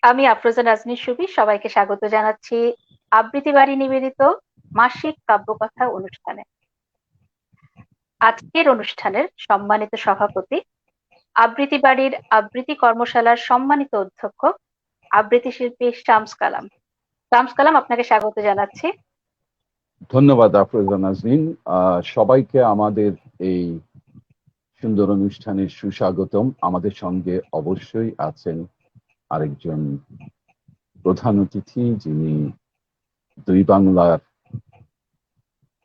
আমি আফরোজা নাজনীন সুবি, সবাইকে স্বাগত জানাচ্ছি আবৃত্তি বাড়ি নিবেদিত মাসিক কাব্যকথা অনুষ্ঠানে। আজকের অনুষ্ঠানের সম্মানিত সভাপতি, আবৃত্তি বাড়ির আবৃত্তি কর্মশালার সম্মানিত অধ্যক্ষ, আবৃত্তি শিল্পী শামস কালাম। শামস কালাম, আপনাকে স্বাগত জানাচ্ছি। ধন্যবাদ আফরোজা নাজনীন। সবাইকে আমাদের এই সুন্দর অনুষ্ঠানের সুস্বাগতম। আমাদের সঙ্গে অবশ্যই আছেন আরেকজন প্রধান অতিথি, যিনি দুই বাংলার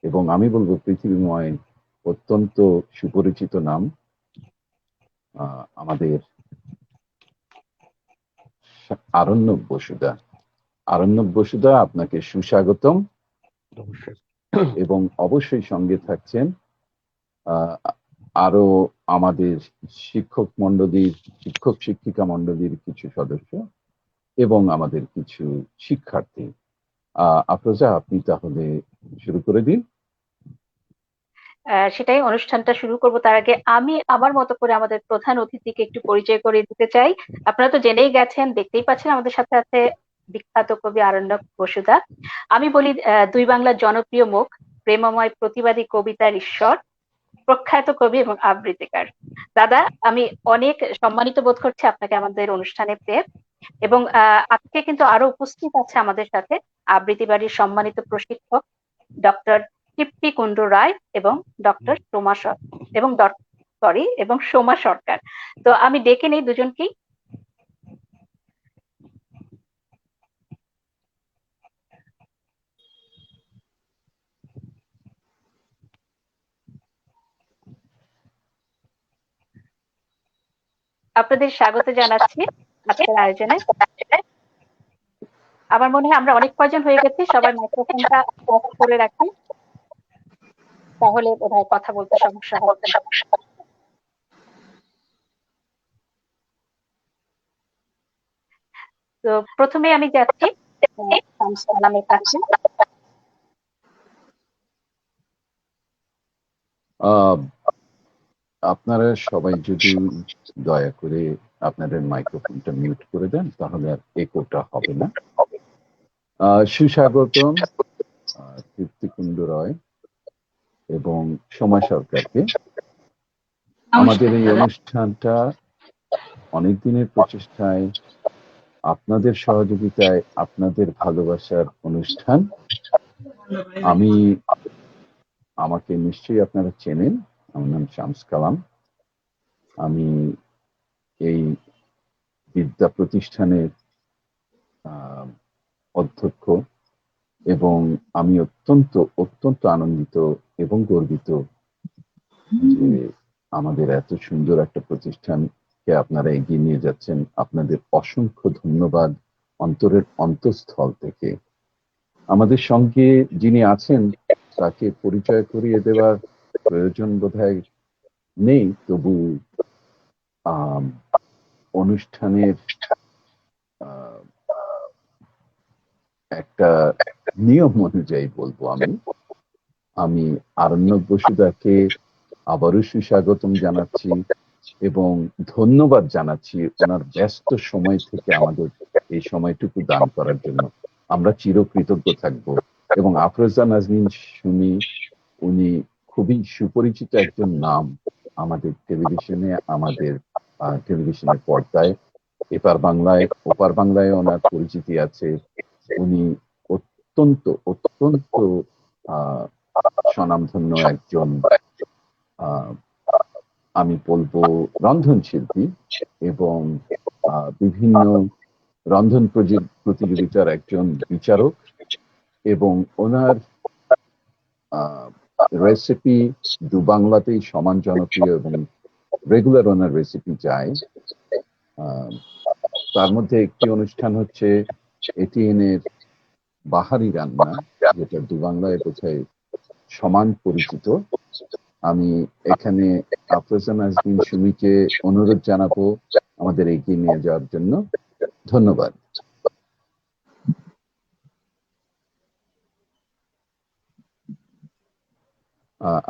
এবং আমি বলবো পৃথিবীময় অত্যন্ত সুপরিচিত নাম, আমাদের আরণ্যক বসুদা। আরণ্যক বসুদা, আপনাকে সুস্বাগতম। এবং অবশ্যই সঙ্গে থাকছেন আরো আমাদের শিক্ষক শিক্ষিকা মন্ডলীর কিছু সদস্য এবং আমাদের কিছু শিক্ষার্থী। আফরোজা, আপনি তাহলে শুরু করে দিন। সেটাই, অনুষ্ঠানটা শুরু করব তার আগে আমি আমার মতো করে আমাদের প্রধান অতিথিকে একটু পরিচয় করে দিতে চাই। আপনারা তো জেনেই গেছেন, দেখতেই পাচ্ছেন আমাদের সাথে আছে বিখ্যাত কবি আরণ্যক বসুদা। আমি বলি দুই বাংলার জনপ্রিয় মুখ, প্রেমময় প্রতিবাদী কবিতার ঈশ্বর, প্রখ্যাত কবি এবং আবৃত্তিকার। দাদা, আমি অনেক সম্মানিত বোধ করছি আপনাকে আমাদের অনুষ্ঠানে পেয়ে। এবং আজকে কিন্তু আরো উপস্থিত আছে আমাদের সাথে আবৃত্তি বাড়ির সম্মানিত প্রশিক্ষক ডক্টর তৃপ্তি কুণ্ডু রায় এবং ডক্টর সোমা সরকার। তো আমি ডেকে নেই দুজনকেই। আপনাদের স্বাগত জানাচ্ছি আজকের আয়োজনে। আমার মনে হয় আমরা অনেক কয়জন হয়ে গেছি, সবাই মাইক্রোফোনটা অফ করে রাখি, তাহলে বোধহয় কথা বলতে সমস্যা হবে না। তো প্রথমে আমি যাচ্ছি শামস কালামের কাছে। আপনারা সবাই যদি দয়া করে আপনাদের মাইক্রোফোনটা মিউট করে দেন, তাহলে আর একোটা হবে না। সুস্বাগতম তৃপ্তি কুণ্ডু রয় এবং সোমা সরকারকে। আমাদের এই অনুষ্ঠানটা অনেক দিনের প্রচেষ্টায়, আপনাদের সহযোগিতায়, আপনাদের ভালোবাসার অনুষ্ঠান। আমাকে নিশ্চয়ই আপনারা চেনেন, আমার নাম শামস কালাম। আমি এই বিদ্যা প্রতিষ্ঠানের অধ্যক্ষ এবং আমি অত্যন্ত অত্যন্ত আনন্দিত এবং গর্বিত যে আমাদের এত সুন্দর একটা প্রতিষ্ঠানকে আপনারা এগিয়ে নিয়ে যাচ্ছেন। আপনাদের অসংখ্য ধন্যবাদ অন্তরের অন্তঃস্থল থেকে। আমাদের সঙ্গে যিনি আছেন তাকে পরিচয় করিয়ে দেওয়ার প্রয়োজন বোধহয় নেই, তবু অনুষ্ঠানের একটা নিয়ম অনুযায়ী বলবো, আমি আরণ্যক বসুদাকে আবারও সুস্বাগতম জানাচ্ছি এবং ধন্যবাদ জানাচ্ছি ওনার ব্যস্ত সময় থেকে আমাদের এই সময়টুকু দান করার জন্য। আমরা চিরকৃতজ্ঞ থাকব। এবং আফরোজা নাজনীন সুমি, উনি খুবই সুপরিচিত একজন নাম আমাদের টেলিভিশনে, আমাদের টেলিভিশনের পর্দায়। এপার বাংলায় ওপার বাংলায় ওনার পরিচিতি আছে। উনি অত্যন্ত অত্যন্ত স্বনামধন্য একজন আমি বলবো রন্ধনশিল্পী এবং বিভিন্ন রন্ধন প্রতিযোগিতার একজন বিচারক। এবং ওনার রেসিপি দু বাংলাতেই সমান জনপ্রিয় এবং রেগুলার ওনার রেসিপি যায়। তার মধ্যে একটি অনুষ্ঠান হচ্ছে এটিএন এর বাহারি রান্না, যেটা দু বাংলায় বোধহয় সমান পরিচিত। আমি এখানে আফরোজা নাজনীন সুমিকে অনুরোধ জানাবো আমাদের এগিয়ে নিয়ে যাওয়ার জন্য। ধন্যবাদ।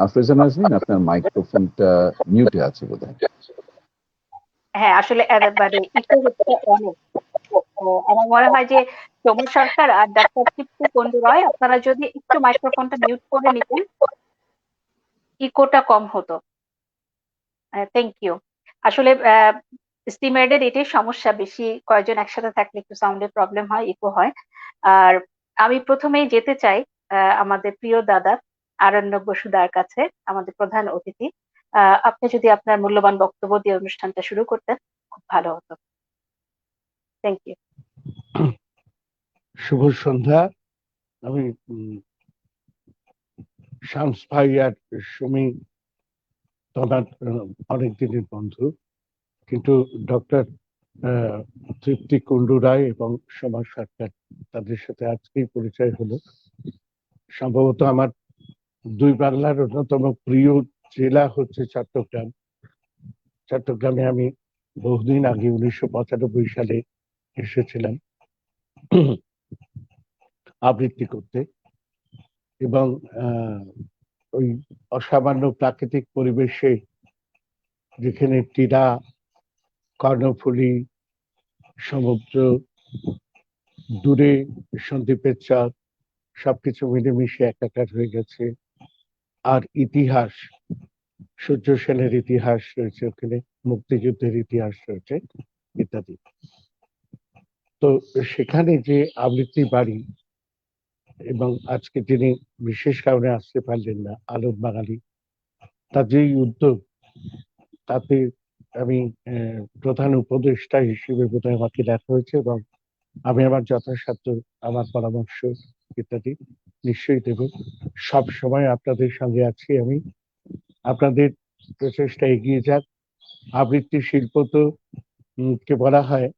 আফরোজা নাজনীন, আপনার মাইক্রোফোনটা মিউটে আছে বোধহয়। হ্যাঁ, আসলে ইকো হচ্ছে অনেক। আমার মনে হয় যে সৌম্য সরকার আর ডাক্তার তৃপ্তি কুন্ডু রয়, আপনারা যদি একটু মাইক্রোফোনটা মিউট করে নিতেন, ইকোটা কম হতো। Thank you. আসলে স্টিমার্ডের এটাই সমস্যা, বেশি কয়েকজন একসাথে থাকলে একটু সাউন্ডের প্রবলেম হয়, ইকো হয়। আর আমি প্রথমেই যেতে চাই আমাদের প্রিয় দাদা আরণ্যক বসুদার কাছে, আমাদের প্রধান অতিথি। আপনি যদি আপনার মূল্যবান বক্তব্য দিয়ে অনুষ্ঠানটা শুরু করতেন, খুব ভালো হতো। Thank you. শুভ সন্ধ্যা। আমি শামস ভাই আর সুমি তোমার অনেক দিনের বন্ধু, কিন্তু ডক্টর তৃপ্তি কুন্ডু রায় এবং সমাজ সরকার, তাদের সাথে আজকেই পরিচয় হলো। সম্ভবত আমার দুই বাংলার অন্যতম প্রিয় জেলা হচ্ছে চট্টগ্রাম। চট্টগ্রামে আমি বহুদিন আগে 1995 সালে এসেছিলাম আবৃত্তি করতে, এবং ওই অসামান্য প্রাকৃতিক পরিবেশে, যেখানে টিলা, কর্ণফুলী, সমুদ্র, দূরে সন্দ্বীপের চাঁদ, সবকিছু মিলেমিশে একাকার হয়ে গেছে। আর ইতিহাস, সূর্য সেনের ইতিহাস রয়েছে ওখানে, মুক্তিযুদ্ধের ইতিহাস রয়েছে ইত্যাদি। তো সেখানে যে আবৃত্তি বাড়ি, এবং আজকে তিনি বিশেষ কারণে আসতে পারলেন না, আলোক বাঙালি, তার যেই উদ্যোগ, তাতে আমি প্রধান উপদেষ্টা হিসেবে বোধহয় আমাকে দেখা হয়েছে, এবং আমি আমার যথাসাধ্য আমার পরামর্শ ইত্যাদি নিশ্চয়ই দেব। সব সময় আপনাদের সঙ্গে আছি আমি। আপনাদের প্রচেষ্টা এগিয়ে যাক। আবৃত্তি শিল্প তো কে বলা হয়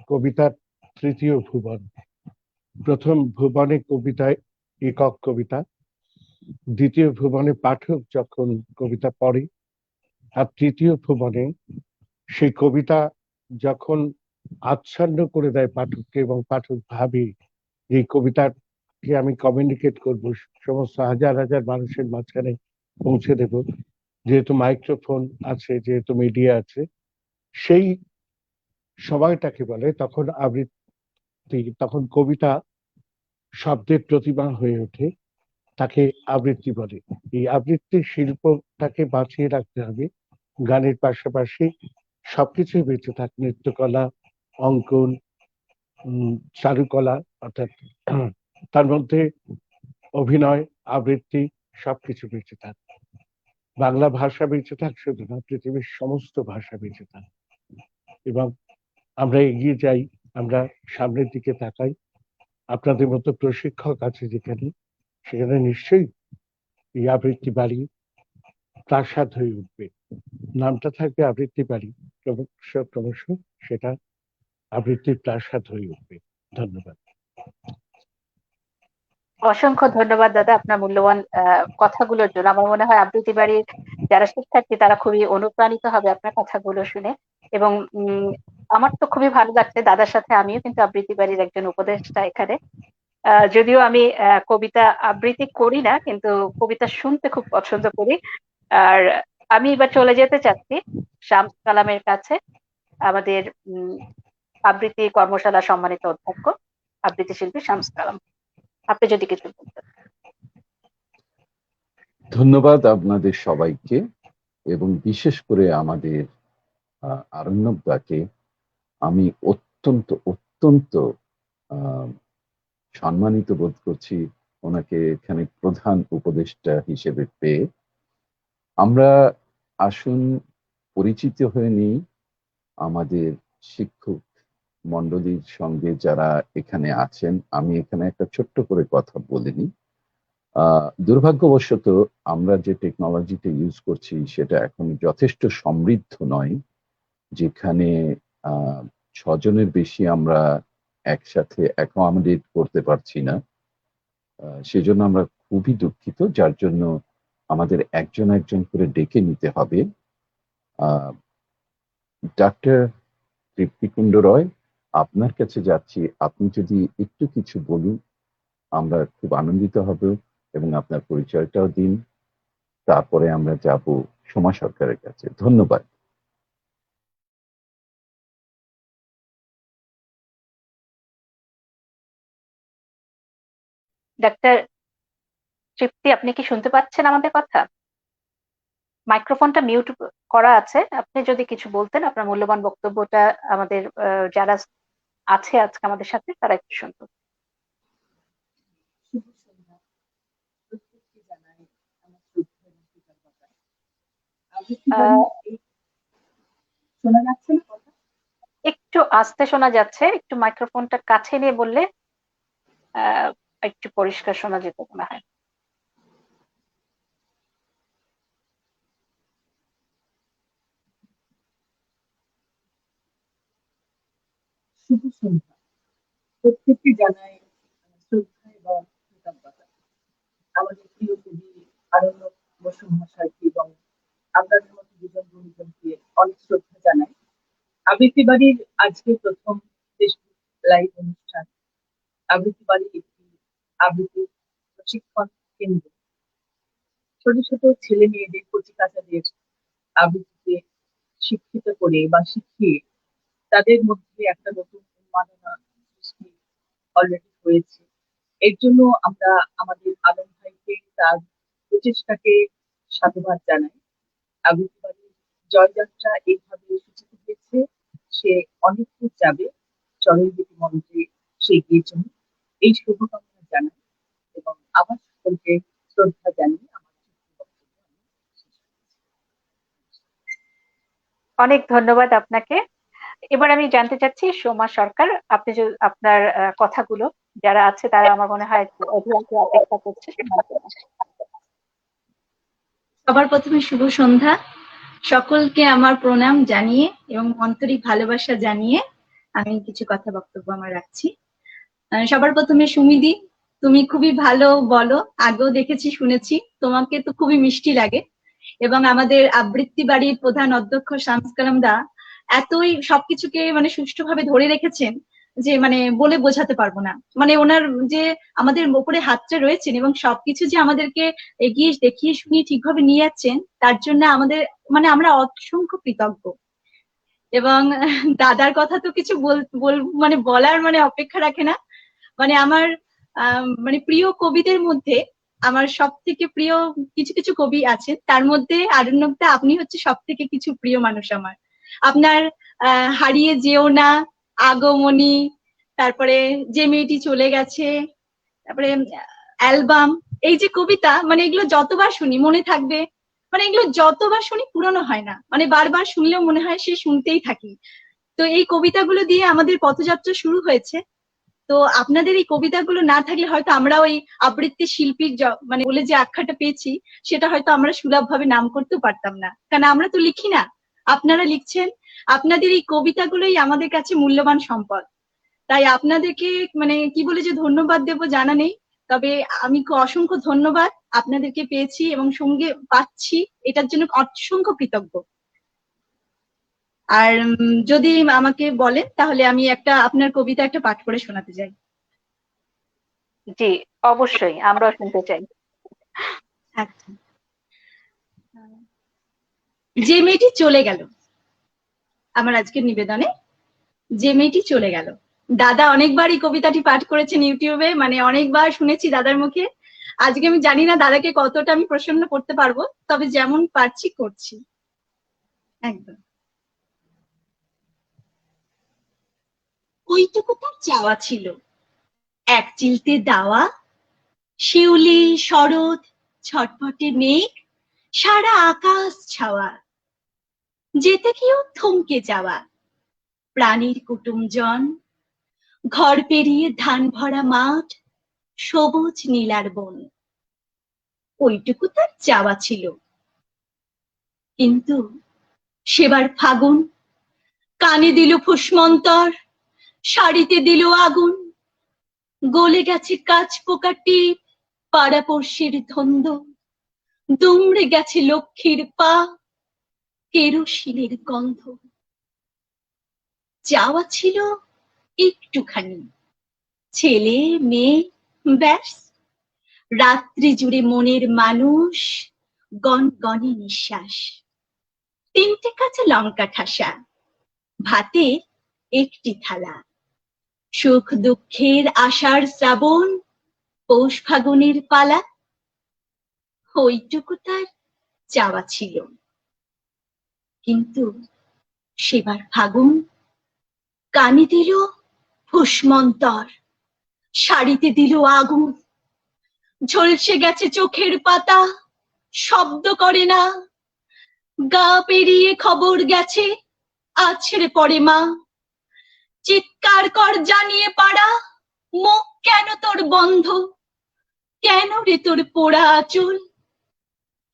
কবিতার তৃতীয় ভুবন। প্রথম ভুবনে কবিতায় একক কবিতা, দ্বিতীয় ভুবনে পাঠক যখন কবিতা পড়ে, আর তৃতীয় ভুবনে সেই কবিতা যখন আচ্ছন্ন করে দেয় পাঠককে, এবং পাঠক ভাবে এই কবিতাকে আমি কমিউনিকেট করব, সমস্ত হাজার হাজার মানুষের মাঝখানে পৌঁছে দেব, যেহেতু মাইক্রোফোন আছে, যেহেতু মিডিয়া আছে, সেই সময়টাকে বলে তখন আবৃত্তি। তখন কবিতা শব্দের প্রতিমা হয়ে ওঠে, তাকে আবৃত্তি বলে। এই আবৃত্তির শিল্পটাকে বাঁচিয়ে রাখতে হবে। গানের পাশাপাশি সবকিছুই বেঁচে থাক, নৃত্যকলা, অঙ্কন, চারুকলা, অর্থাৎ তার মধ্যে অভিনয়, আবৃত্তি, সবকিছু বেঁচে থাক। বাংলা ভাষা বেঁচে থাক শুধু না, পৃথিবীর সমস্ত ভাষা বেঁচে থাক। এবং আমরা এগিয়ে যাই, আমরা সামনের দিকে তাকাই। আপনাদের মতো প্রশিক্ষক আছে যেখানে, সেখানে নিশ্চয়ই এই আবৃত্তি বাড়ি প্রাসাদ হয়ে উঠবে। নামটা থাকবে আবৃত্তি বাড়ি, ক্রমশ ক্রমশ সেটা আবৃত্তির প্রাসাদ হয়ে উঠবে। ধন্যবাদ। অসংখ্য ধন্যবাদ দাদা আপনার মূল্যবান কথাগুলোর জন্য। আমার মনে হয় আবৃত্তি বাড়ির যারা শিক্ষার্থী তারা খুবই অনুপ্রাণিত হবে আপনার কথাগুলো শুনে। এবং আমার তো খুবই ভালো লাগছে, দাদার সাথে আমিও কিন্তু আবৃত্তি বাড়ির একজন উপদেষ্টা এখানে। যদিও আমি কবিতা আবৃত্তি করি না, কিন্তু কবিতা শুনতে খুব পছন্দ করি। আর আমি এবার চলে যেতে চাচ্ছি শামস কালামের কাছে, আমাদের আবৃত্তি কর্মশালা সম্মানিত অধ্যক্ষ আবৃত্তি শিল্পী শামস কালাম। আপনি যদি কিছু বলতেন। ধন্যবাদ আপনাদের সবাইকে, এবং বিশেষ করে আমাদের আরণ্যক দাকে আমি অত্যন্ত অত্যন্ত সম্মানিত বোধ করছি ওনাকে এখানে প্রধান উপদেষ্টা হিসেবে পেয়ে। আমরা আসুন পরিচিত হয়ে নিই আমাদের শিক্ষক মন্ডলীর সঙ্গে যারা এখানে আছেন। আমি এখানে একটা ছোট্ট করে কথা বলিনি। দুর্ভাগ্যবশত আমরা যে টেকনোলজিটা ইউজ করছি সেটা এখন যথেষ্ট সমৃদ্ধ নয়, যেখানে 6 জনের বেশি আমরা একসাথে অ্যাকোমোডেট করতে পারছি না। সেজন্য আমরা খুবই দুঃখিত, যার জন্য আমাদের একজন একজন করে ডেকে নিতে হবে। ডাক্তার তৃপ্তিকুণ্ড রয়, আপনার কাছে যাচ্ছি, আপনি যদি একটু কিছু বলুন আমরা খুব আনন্দিত হব, এবং আপনার পরিচয়টাও দিন। তারপরে আমরা যাব সোমা সরকারের কাছে। ধন্যবাদ। ডাক্তার তৃপ্তি, আপনি কি শুনতে পাচ্ছেন আমাদের কথা? মাইক্রোফোনটা মিউট করা আছে, আপনি যদি কিছু বলতেন আপনার মূল্যবান বক্তব্যটা আমাদের যারা আছে আজকে আমাদের সাথে তারা একটু শুনতো। শুভ সন্ধ্যা। প্রত্যেককে জানাই আমার শ্রদ্ধা এবং কৃতজ্ঞতা। আগে কি বলি, এই শোনা যাচ্ছে না কথা? একটু আস্তে শোনা যাচ্ছে, একটু মাইক্রোফোনটা কাছে নিয়ে বললে আহ একটু পরিষ্কার শোনা যেত মনে হয়। শুভ সন্ধ্যা। প্রত্যেককে জানাই আমার শ্রদ্ধা এবং কৃতজ্ঞতা। আমাদের প্রিয় কবি আরণ্যক বসু মহাশয়কে এবং আপনাদের মতো দুজন গুণীজনকে অনেক শ্রদ্ধা জানাই। আবৃত্তি বাড়ির আজকে প্রথম ফেসবুক লাইভ অনুষ্ঠান। আবৃত্তি বাড়ি একটি আবৃত্তি প্রশিক্ষণ কেন্দ্র। ছোট ছোট ছেলে মেয়েদের, কচি কাচাদের আবৃত্তিতে শিক্ষিত করে বা শিখিয়ে তাদের মধ্যে একটা নতুন উন্মাদনা সৃষ্টি অলরেডি হয়েছে। এর জন্য আমরা আমাদের আলম ভাইকে তার প্রচেষ্টাকে সাধুবাদ জানাই। আবৃত্তি বাড়ির জয়যাত্রা এইভাবে সূচিত হয়েছে, সে অনেক দূর যাবে, চরণগীতি মন্ত্রে সে এগিয়ে চলুন, এই শুভকামনা জানাই এবং আবার সকলকে শ্রদ্ধা জানিয়ে আমার বক্তব্য আমি শেষ করছি। অনেক ধন্যবাদ আপনাকে। এবার আমি জানতে চাচ্ছি সোমা সরকার, আপনি যে আপনার কথাগুলো যারা আছে তারা আমার মনে হয় একটু অধীর অপেক্ষা করছে শোনার জন্য। সবার প্রথমে শুভ সন্ধ্যা। সকলকে আমার প্রণাম জানিয়ে এবং আন্তরিক ভালোবাসা জানিয়ে আমি কিছু কথা বক্তব্য আমার রাখছি। সবার প্রথমে সুমিদি, তুমি খুবই ভালো বলো, আগেও দেখেছি শুনেছি, তোমাকে তো খুবই মিষ্টি লাগে। এবং আমাদের আবৃত্তি বাড়ির প্রধান অধ্যক্ষ শামস কালাম দা এতই সবকিছুকে মানে সুষ্ঠুভাবে ধরে রেখেছেন যে মানে বলে বোঝাতে পারবো না। মানে ওনার যে আমাদের উপরে হাতটা রয়েছেন এবং সবকিছু যে আমাদেরকে এগিয়ে দেখিয়ে শুনিয়ে ঠিকভাবে নিয়ে যাচ্ছেন, তার জন্য আমাদের মানে আমরা অসংখ্য কৃতজ্ঞ। এবং দাদার কথা তো কিছু মানে বলার মানে অপেক্ষা রাখে না। মানে আমার মানে প্রিয় কবিদের মধ্যে আমার সব থেকে প্রিয় কিছু কিছু কবি আছেন, তার মধ্যে আরণ্যকদা আপনি হচ্ছে সব থেকে কিছু প্রিয় মানুষ আমার। আপনার হারিয়ে যেও না, আগমনী, তারপরে যে মেয়েটি চলে গেছে, তারপরে অ্যালবাম, এই যে কবিতা, মানে এগুলো যতবার শুনি মনে থাকবে, মানে এগুলো যতবার শুনি পুরনো হয় না, মানে বারবার শুনলেও মনে হয় সে শুনতেই থাকি। তো এই কবিতাগুলো দিয়ে আমাদের পথযাত্রা শুরু হয়েছে। তো আপনাদের এই কবিতাগুলো না থাকলে হয়তো আমরা ওই আবৃত্তি শিল্পীর মানে বলে যে আখ্যাটা পেয়েছি সেটা হয়তো আমরা সুলভভাবে নাম করতেও পারতাম না, কারণ আমরা তো লিখি না, আপনারা লিখছেন। আপনাদের এই কবিতাগুলোই আমাদের কাছে মূল্যবান সম্পদ। তাই আপনাদেরকে মানে কি বলে যে ধন্যবাদ দেব জানা নেই, তবে আমি অসংখ্য ধন্যবাদ আপনাদেরকে পেয়েছি এবং সঙ্গে পাচ্ছি, এটার জন্য অসংখ্য কৃতজ্ঞ। আর যদি আমাকে বলেন তাহলে আমি একটা আপনার কবিতা একটা পাঠ করে শোনাতে চাই। জি, অবশ্যই আমরাও শুনতে চাই। আচ্ছা। যে মেয়েটি চলে গেল, আমার আজকের নিবেদনে যে মেয়েটি চলে গেল। দাদা অনেকবার এই কবিতাটি পাঠ করেছেন ইউটিউবে, মানে অনেকবার শুনেছি দাদার মুখে। আজকে আমি জানি না দাদাকে কতটা আমি প্রসন্ন করতে পারবো, তবে যেমন পারছি করছি। একদম। ওইটুকু তার চাওয়া ছিল, এক চিলতে দাওয়া, শিউলি শরৎ ছটফটে মেঘ, সারা আকাশ ছাওয়া, যেতে কেউ থমকে যাওয়া, প্রাণীর কুটুমজন, ঘর পেরিয়ে ধান ভরা মাঠ, সবুজ নীলার বন, ওইটুকু তার চাওয়া ছিল। কিন্তু সেবার ফাগুন কানে দিল ফুসমন্তর, শাড়িতে দিল আগুন, গলে গেছে কাঁচ পোকা টিপ, পাড়াপড়শির ধন্দ, দুমড়ে গেছে লক্ষ্মীর পা, কেরোসিনের গন্ধ। চাওয়া ছিল একটুখানি, ছেলে মেয়ে, ব্যাস, রাত্রি জুড়ে মনের মানুষ, গনগনে নিঃশ্বাস, তিনটে কাঁচা লঙ্কা ঠাসা, ভাতে একটি থালা, সুখ দুঃখের আশার শ্রাবণ, পৌষ ফাগুনের পালা, ওইটুকু তার চাওয়া ছিল। কিন্তু সেবার ফাগুন কানে দিল ফুসমন্তর, শাড়িতে দিল আগুন, ঝলসে গেছে চোখের পাতা, শব্দ করে না, গা পেরিয়ে খবর গেছে আছড়ে পড়ে মা। চিৎকার কর জানিয়ে পাড়া, মুখ কেন তোর বন্ধ, কেন রে তোর পোড়া আঁচল,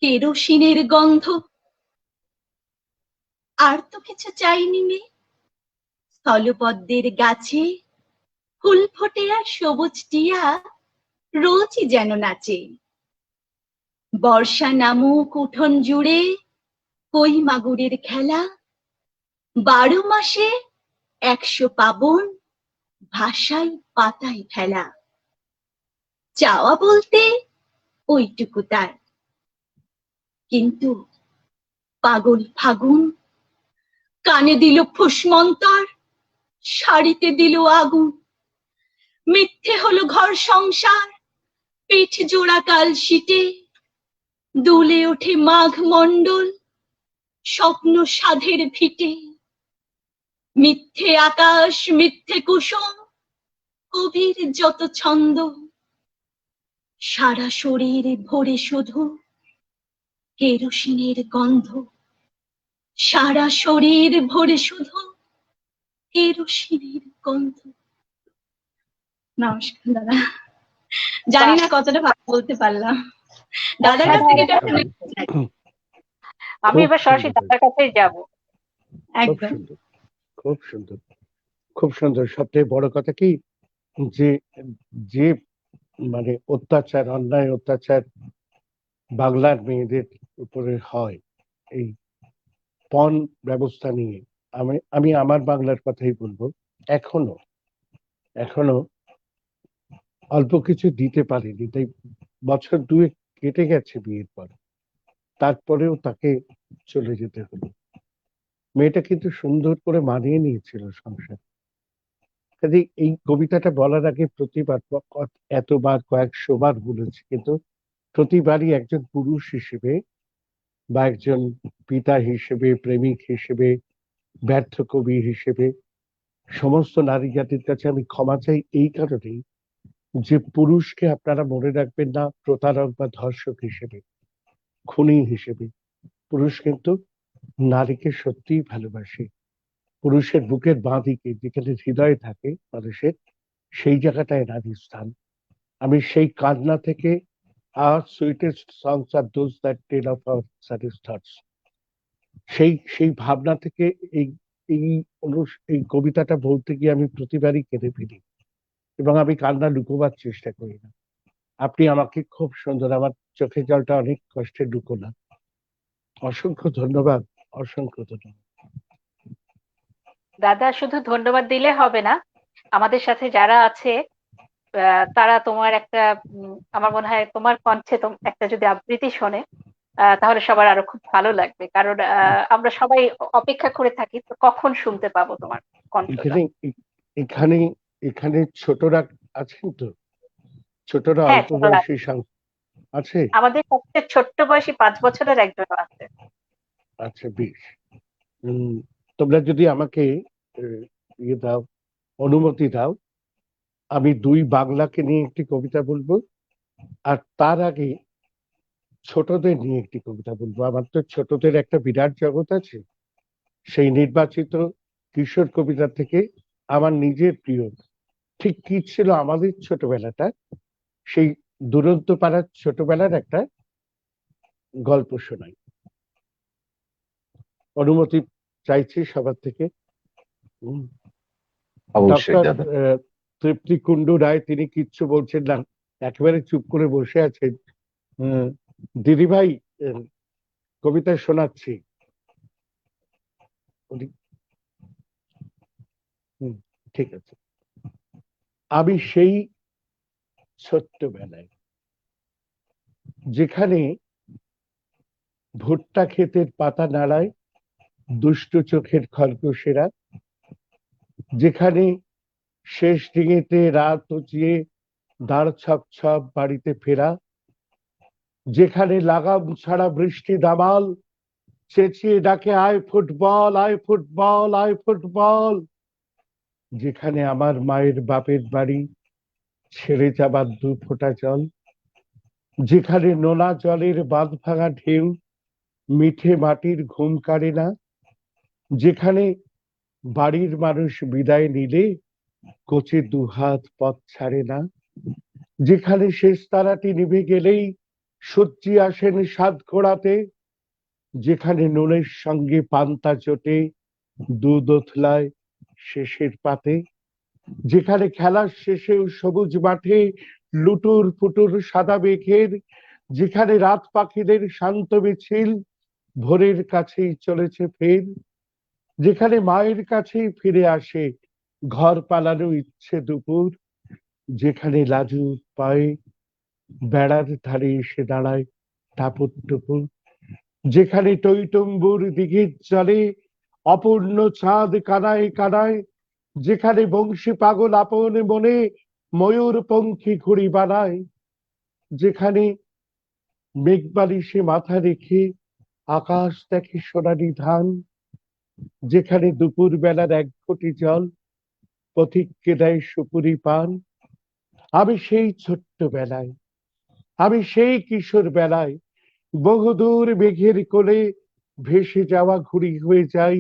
কেরোসিনের গন্ধ। আর তো কিছু চাইনি মে, স্থলপদ্মের গাছে ফুল ফোটে আর সবুজ টিয়া রোজই যেন নাচে। বর্ষা নামুক উঠোন জুড়ে কই মাগুরের খেলা, 12 মাসে 100 পাবন ভাষায় পাতায় ফেলা। চাওয়া বলতে ওইটুকু তার, কিন্তু পাগল ফাগুন কানে দিল ফুসমন্তর, শাড়িতে দিল আগুন। মিথ্যে হলো ঘর সংসার, পিঠ জোড়া কাল শীতে, দুলে ওঠে মাঘ মণ্ডল স্বপ্ন সাধের ভিটে। মিথ্যে আকাশ, মিথ্যে কুসুম, কবির যত ছন্দ, সারা শরীর ভরে শুধু কেরোসিনের গন্ধ। সারা শরীর ভরে শুধু কেরোসিনের গন্ধ। নমস্কার দাদা, জানি না কতটা ভালো বলতে পারলাম। দাদার কাছ থেকে এটা শুনে চাই। আমি খুব এবার সরাসরি সুন্দর, দাদার কাছেই যাব। খুব একদম সুন্দর, খুব সুন্দর, খুব সুন্দর। সবথেকে বড় কথা কি যে যে মানে অত্যাচার, অন্যায় অত্যাচার বাংলার মেয়েদের উপরে হয়, এই পণ ব্যবস্থা নিয়ে, আমি আমার বাংলার কথাই বলবো। এখনো এখনো অল্প কিছু দিতে পারেনি, তাই বছর 2 কেটে গেছে বিয়ের পর, তারপরেও তাকে চলে যেতে হলো। মেয়েটা কিন্তু সুন্দর করে মানিয়ে নিয়েছিল সংসার। কাজে এই কবিতাটা বলার আগে প্রতিবার এতবার 100 বার বলেছি, কিন্তু প্রতিবারই একজন পুরুষ হিসেবে বা একজন পিতা হিসেবে, প্রেমিক হিসেবে, ব্যর্থ কবি হিসেবে সমস্ত নারী জাতির কাছে আমি ক্ষমা চাই এই কারণেই যে পুরুষকে আপনারা মনে রাখবেন না প্রতারক বা ধর্ষক হিসেবে, খুনি হিসেবে। পুরুষ কিন্তু নারীকে সত্যিই ভালোবাসে। পুরুষের বুকের বাঁ দিকে যেখানে হৃদয় থাকে মানুষের, সেই জায়গাটায় নারীর স্থান। আমি সেই কান্না থেকে our sweetest songs are those that tell of our saddest thoughts, সেই ভাবনা থেকে এই এই এই কবিতাটা বলতে গিয়ে আমি প্রতিবারই কেঁদে ফেলি, এবং আমি কান্না লুকোবার চেষ্টা করি না। আপনি আমাকে খুব সুন্দর, আমার চোখের জলটা অনেক কষ্টে লুকোলাম। অসংখ্য ধন্যবাদ, অসংখ্য ধন্যবাদ। দাদা শুধু ধন্যবাদ দিলে হবে না, আমাদের সাথে যারা আছে তারা তোমার একটা আমার মনে হয় তোমার কণ্ঠে একটা যদি আবৃত্তি শোনে তাহলে সবার আরো খুব ভালো লাগবে, কারণ আমরা সবাই অপেক্ষা করে থাকি তো কখন শুনতে পাবো তোমার কণ্ঠটা। এখানে এখানে এখানে ছোটরা আছেন তো? ছোটরা হ্যাঁ, অল্প ছোটরা বয়সী আছে? আমাদের সবচেয়ে ছোট্ট বয়সী 5 বছরের একজন আছে। আচ্ছা, বেশ। তোমরা যদি আমাকে ইয়ে দাও, অনুমতি দাও, আমি 2 বাংলাকে নিয়ে একটি কবিতা বলবো, আর তার আগে ছোটদের নিয়ে একটি কবিতা বলবো। আমার তো ছোটদের একটা বিরাট জগৎ আছে। সেই নির্বাচিত কিশোর কবিতা থেকে আমার নিজের প্রিয়, ঠিক কি ছিল আমাদের ছোটবেলাটা, সেই দুরন্ত পাড়ার ছোটবেলার একটা গল্প শোনাই। অনুমতি চাইছি সবার থেকে। অবশ্যই ডক্টর দাদা। তৃপ্তি কুণ্ডু রায় তিনি কিচ্ছু বলছেন না, একেবারে চুপ করে বসে আছেন। দিদি ভাই কবিতা শোনাচ্ছি। ঠিক আছে। আমি সেই ছোট্টবেলায়, যেখানে ভুট্টা ক্ষেতের পাতা নাড়ায় দুষ্টু চোখের খরগোশেরা, যেখানে শেষ ডিঙিতে রাত উঁচিয়ে দাঁড় ছপ ছপ বাড়িতে ফেরা, যেখানে লাগাম ছাড়া বৃষ্টি দামাল চেঁচিয়ে ডাকে আয় ফুটবল, আয় ফুটবল, আয় ফুটবল। যেখানে আমার মায়ের বাপের বাড়ি ছেড়ে যাবার 2 ফোঁটা জল, যেখানে নোনা জলের বাঁধ ভাঙা ঢেউ মিঠে মাটির ঘুম কাড়ে না, যেখানে বাড়ির মানুষ বিদায় নিলে কোচে 2 হাত পথ ছাড়ে না, যেখানে শেষ তারাটি নিভে গেলেই সূর্যি আসেন সাত ঘোড়াতে, যেখানে নুনের সঙ্গে পান্তা চটে দুধ ওথলায় শেষের পাতে, যেখানে খেলার শেষেও সবুজ মাঠে লুটুর পুটুর সাদা মেঘের, যেখানে রাত পাখিদের শান্ত মিছিল ভোরের কাছেই চলেছে ফের, যেখানে মায়ের কাছেই ফিরে আসে ঘর পালানো ইচ্ছে দুপুর, যেখানে লাজুক পায়ে বেড়ার ধারে এসে দাঁড়ায় টাপুর টুপুর, যেখানে টইটম্বুর দিঘির জলে অপূর্ণ চাঁদ কানায় কানায়, যেখানে বংশী পাগল আপন মনে ময়ূর পঙ্খী ঘুড়ি বানায়, যেখানে মেঘবালিশে মাথা রেখে আকাশ দেখে সোনালি ধান, যেখানে দুপুর বেলার 1 ঘটি জল পথিককে দেয় সুপুরি পান। আমি সেই ছোট্টবেলায়, আমি সেই কিশোর বেলায় বহুদূর মেঘের কোলে ভেসে যাওয়া ঘুড়ি হয়ে যাই,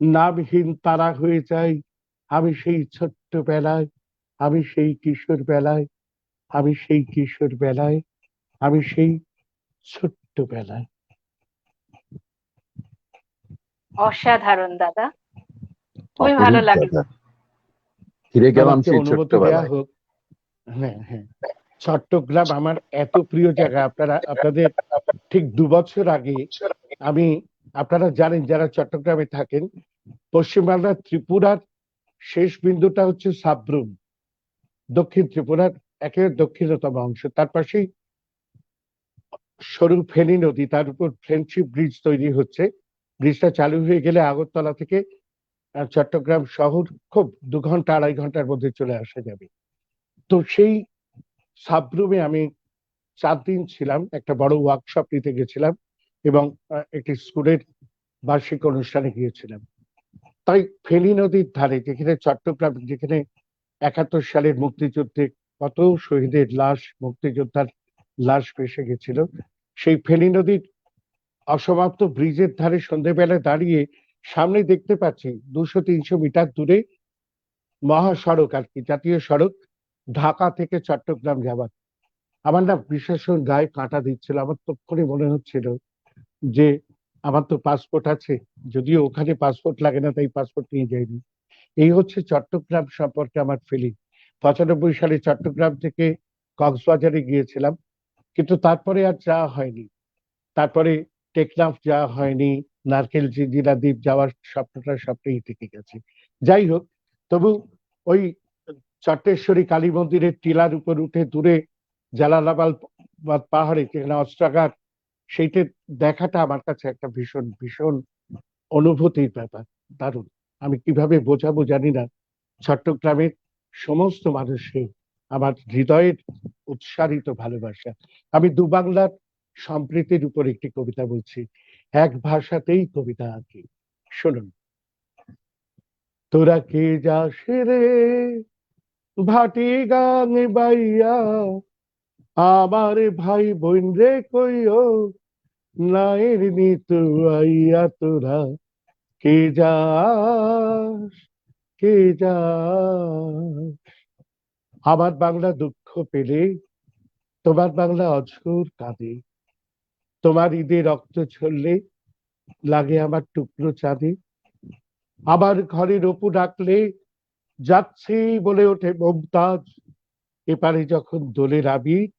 নামহীন তারা হয়ে যাই। আমি সেই ছোট্টবেলায়, আমি সেই কিশোর বেলায়, আমি সেই কিশোর বেলায়, আমি সেই ছোট্টবেলায়। অসাধারণ দাদা, খুবই অপরূপ ভালো লাগলো। দাদা, ফিরে গেলাম আমাকে সেই অনুমতি দেয়া ছোট্টবেলায়। হোক। হ্যাঁ হ্যাঁ, চট্টগ্রাম আমার এত প্রিয় জায়গা। আপনাদের ঠিক 2 বছর আগে আমি, আপনারা জানেন যারা চট্টগ্রামে থাকেন, পশ্চিমবাংলার ত্রিপুরার শেষ বিন্দুটা হচ্ছে সাব্রুম, দক্ষিণ ত্রিপুরার একেবারে দক্ষিণতম অংশ। তার পাশেই সরু ফেনী নদী, তার উপর ফ্রেন্ডশিপ ব্রিজ তৈরি হচ্ছে। ব্রিজটা চালু হয়ে গেলে আগরতলা থেকে চট্টগ্রাম শহর খুব 2 ঘন্টা 2.5 ঘন্টার মধ্যে চলে আসা যাবে। তো সেই সাবরুমে আমি 4 দিন ছিলাম, একটা বড় ওয়ার্কশপ নিতে গেছিলাম এবং একটি স্কুলের বার্ষিক অনুষ্ঠানে গিয়েছিলাম। তাই ফেনী নদীর ধারে, যেখানে চট্টগ্রাম, যেখানে 71 সালের মুক্তিযুদ্ধে কত শহীদের লাশ, মুক্তিযোদ্ধার লাশ ভেসে গেছিল, সেই ফেনী নদীর অসমাপ্ত ব্রিজের ধারে সন্ধ্যেবেলায় দাঁড়িয়ে সামনে দেখতে পাচ্ছি 200-300 মিটার দূরে মহাসড়ক, আর কি জাতীয় সড়ক, ঢাকা থেকে চট্টগ্রাম যাবার। আমার না বিশেষণ গায়ে কাঁটা দিচ্ছিল। আমার তক্ষণে মনে হচ্ছিল যে আমার তো পাসপোর্ট আছে, যদিও ওখানে পাসপোর্ট লাগে না, তাই পাসপোর্ট নিয়ে যাইনি। এই হচ্ছে চট্টগ্রাম সম্পর্কে আমার ফিলিং। 95 সালে চট্টগ্রাম থেকে কক্সবাজারে গিয়েছিলাম, কিন্তু তারপরে আর যাওয়া হয়নি। তারপরে টেকনাফ যাওয়া হয়নি, নারকেল জিঞ্জিরা দ্বীপ যাওয়ার স্বপ্নটা স্বপ্নেই থেকে গেছে। যাই হোক, তবু ওই চট্টেশ্বরী কালী মন্দিরের টিলার উপর উঠে দূরে জালালাবাদ পাহাড়ে, যেখানে অস্ত্রাগার, সেইটা দেখাটা আমার কাছে একটা ভীষণ ভীষণ অনুভূতির ব্যাপার। দারুণ। আমি কিভাবে বোঝাবো জানি না। চট্টগ্রামের সমস্ত মানুষের আমার হৃদয়ের উৎসারিত ভালোবাসা। আমি দুবাংলার সম্প্রীতির উপর একটি কবিতা বলছি, এক ভাষাতেই কবিতা আঁকি, শুনুন। তোরা কে যাস রে ভাটি গান বাইয়া, আমার ভাই বোন রে কইও নায়ের নিতু আইয়া, তোরা কে যাস, কে যাস। আমার বাংলা দুঃখ পেলে তোমার বাংলা অঝোর কাঁদে, তোমার ঈদে রক্ত ঝরলে লাগে আমার টুকরো চাঁদে, আবার ঘরের অপু ডাকলে যাচ্ছি বলে ওঠে মমতাজ, এপারে যখন দোলের আবির,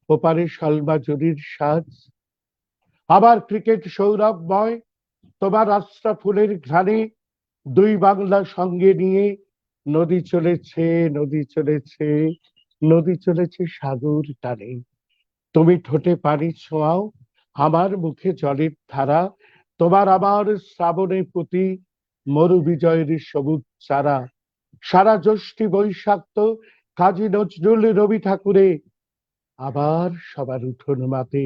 ওপারে সলমা জরির সাজ। আবার ক্রিকেট সৌরভময় তোমার আস্তা ফুলের ঘ্রাণে, 2 বাংলা সঙ্গে নিয়ে নদী চলেছে, নদী চলেছে, নদী চলেছে সাগর টানে। তুমি ঠোঁটে পানি ছোঁয়াও, আমার মুখে জলের ধারা, তোমার আমার শ্রাবণে পুঁতি মরু বিজয়ের সবুজ চারা। সারা জ্যৈষ্ঠী বৈশাখ তো কাজী নজরুল রবি ঠাকুরে আবার সবার উঠোন মাতে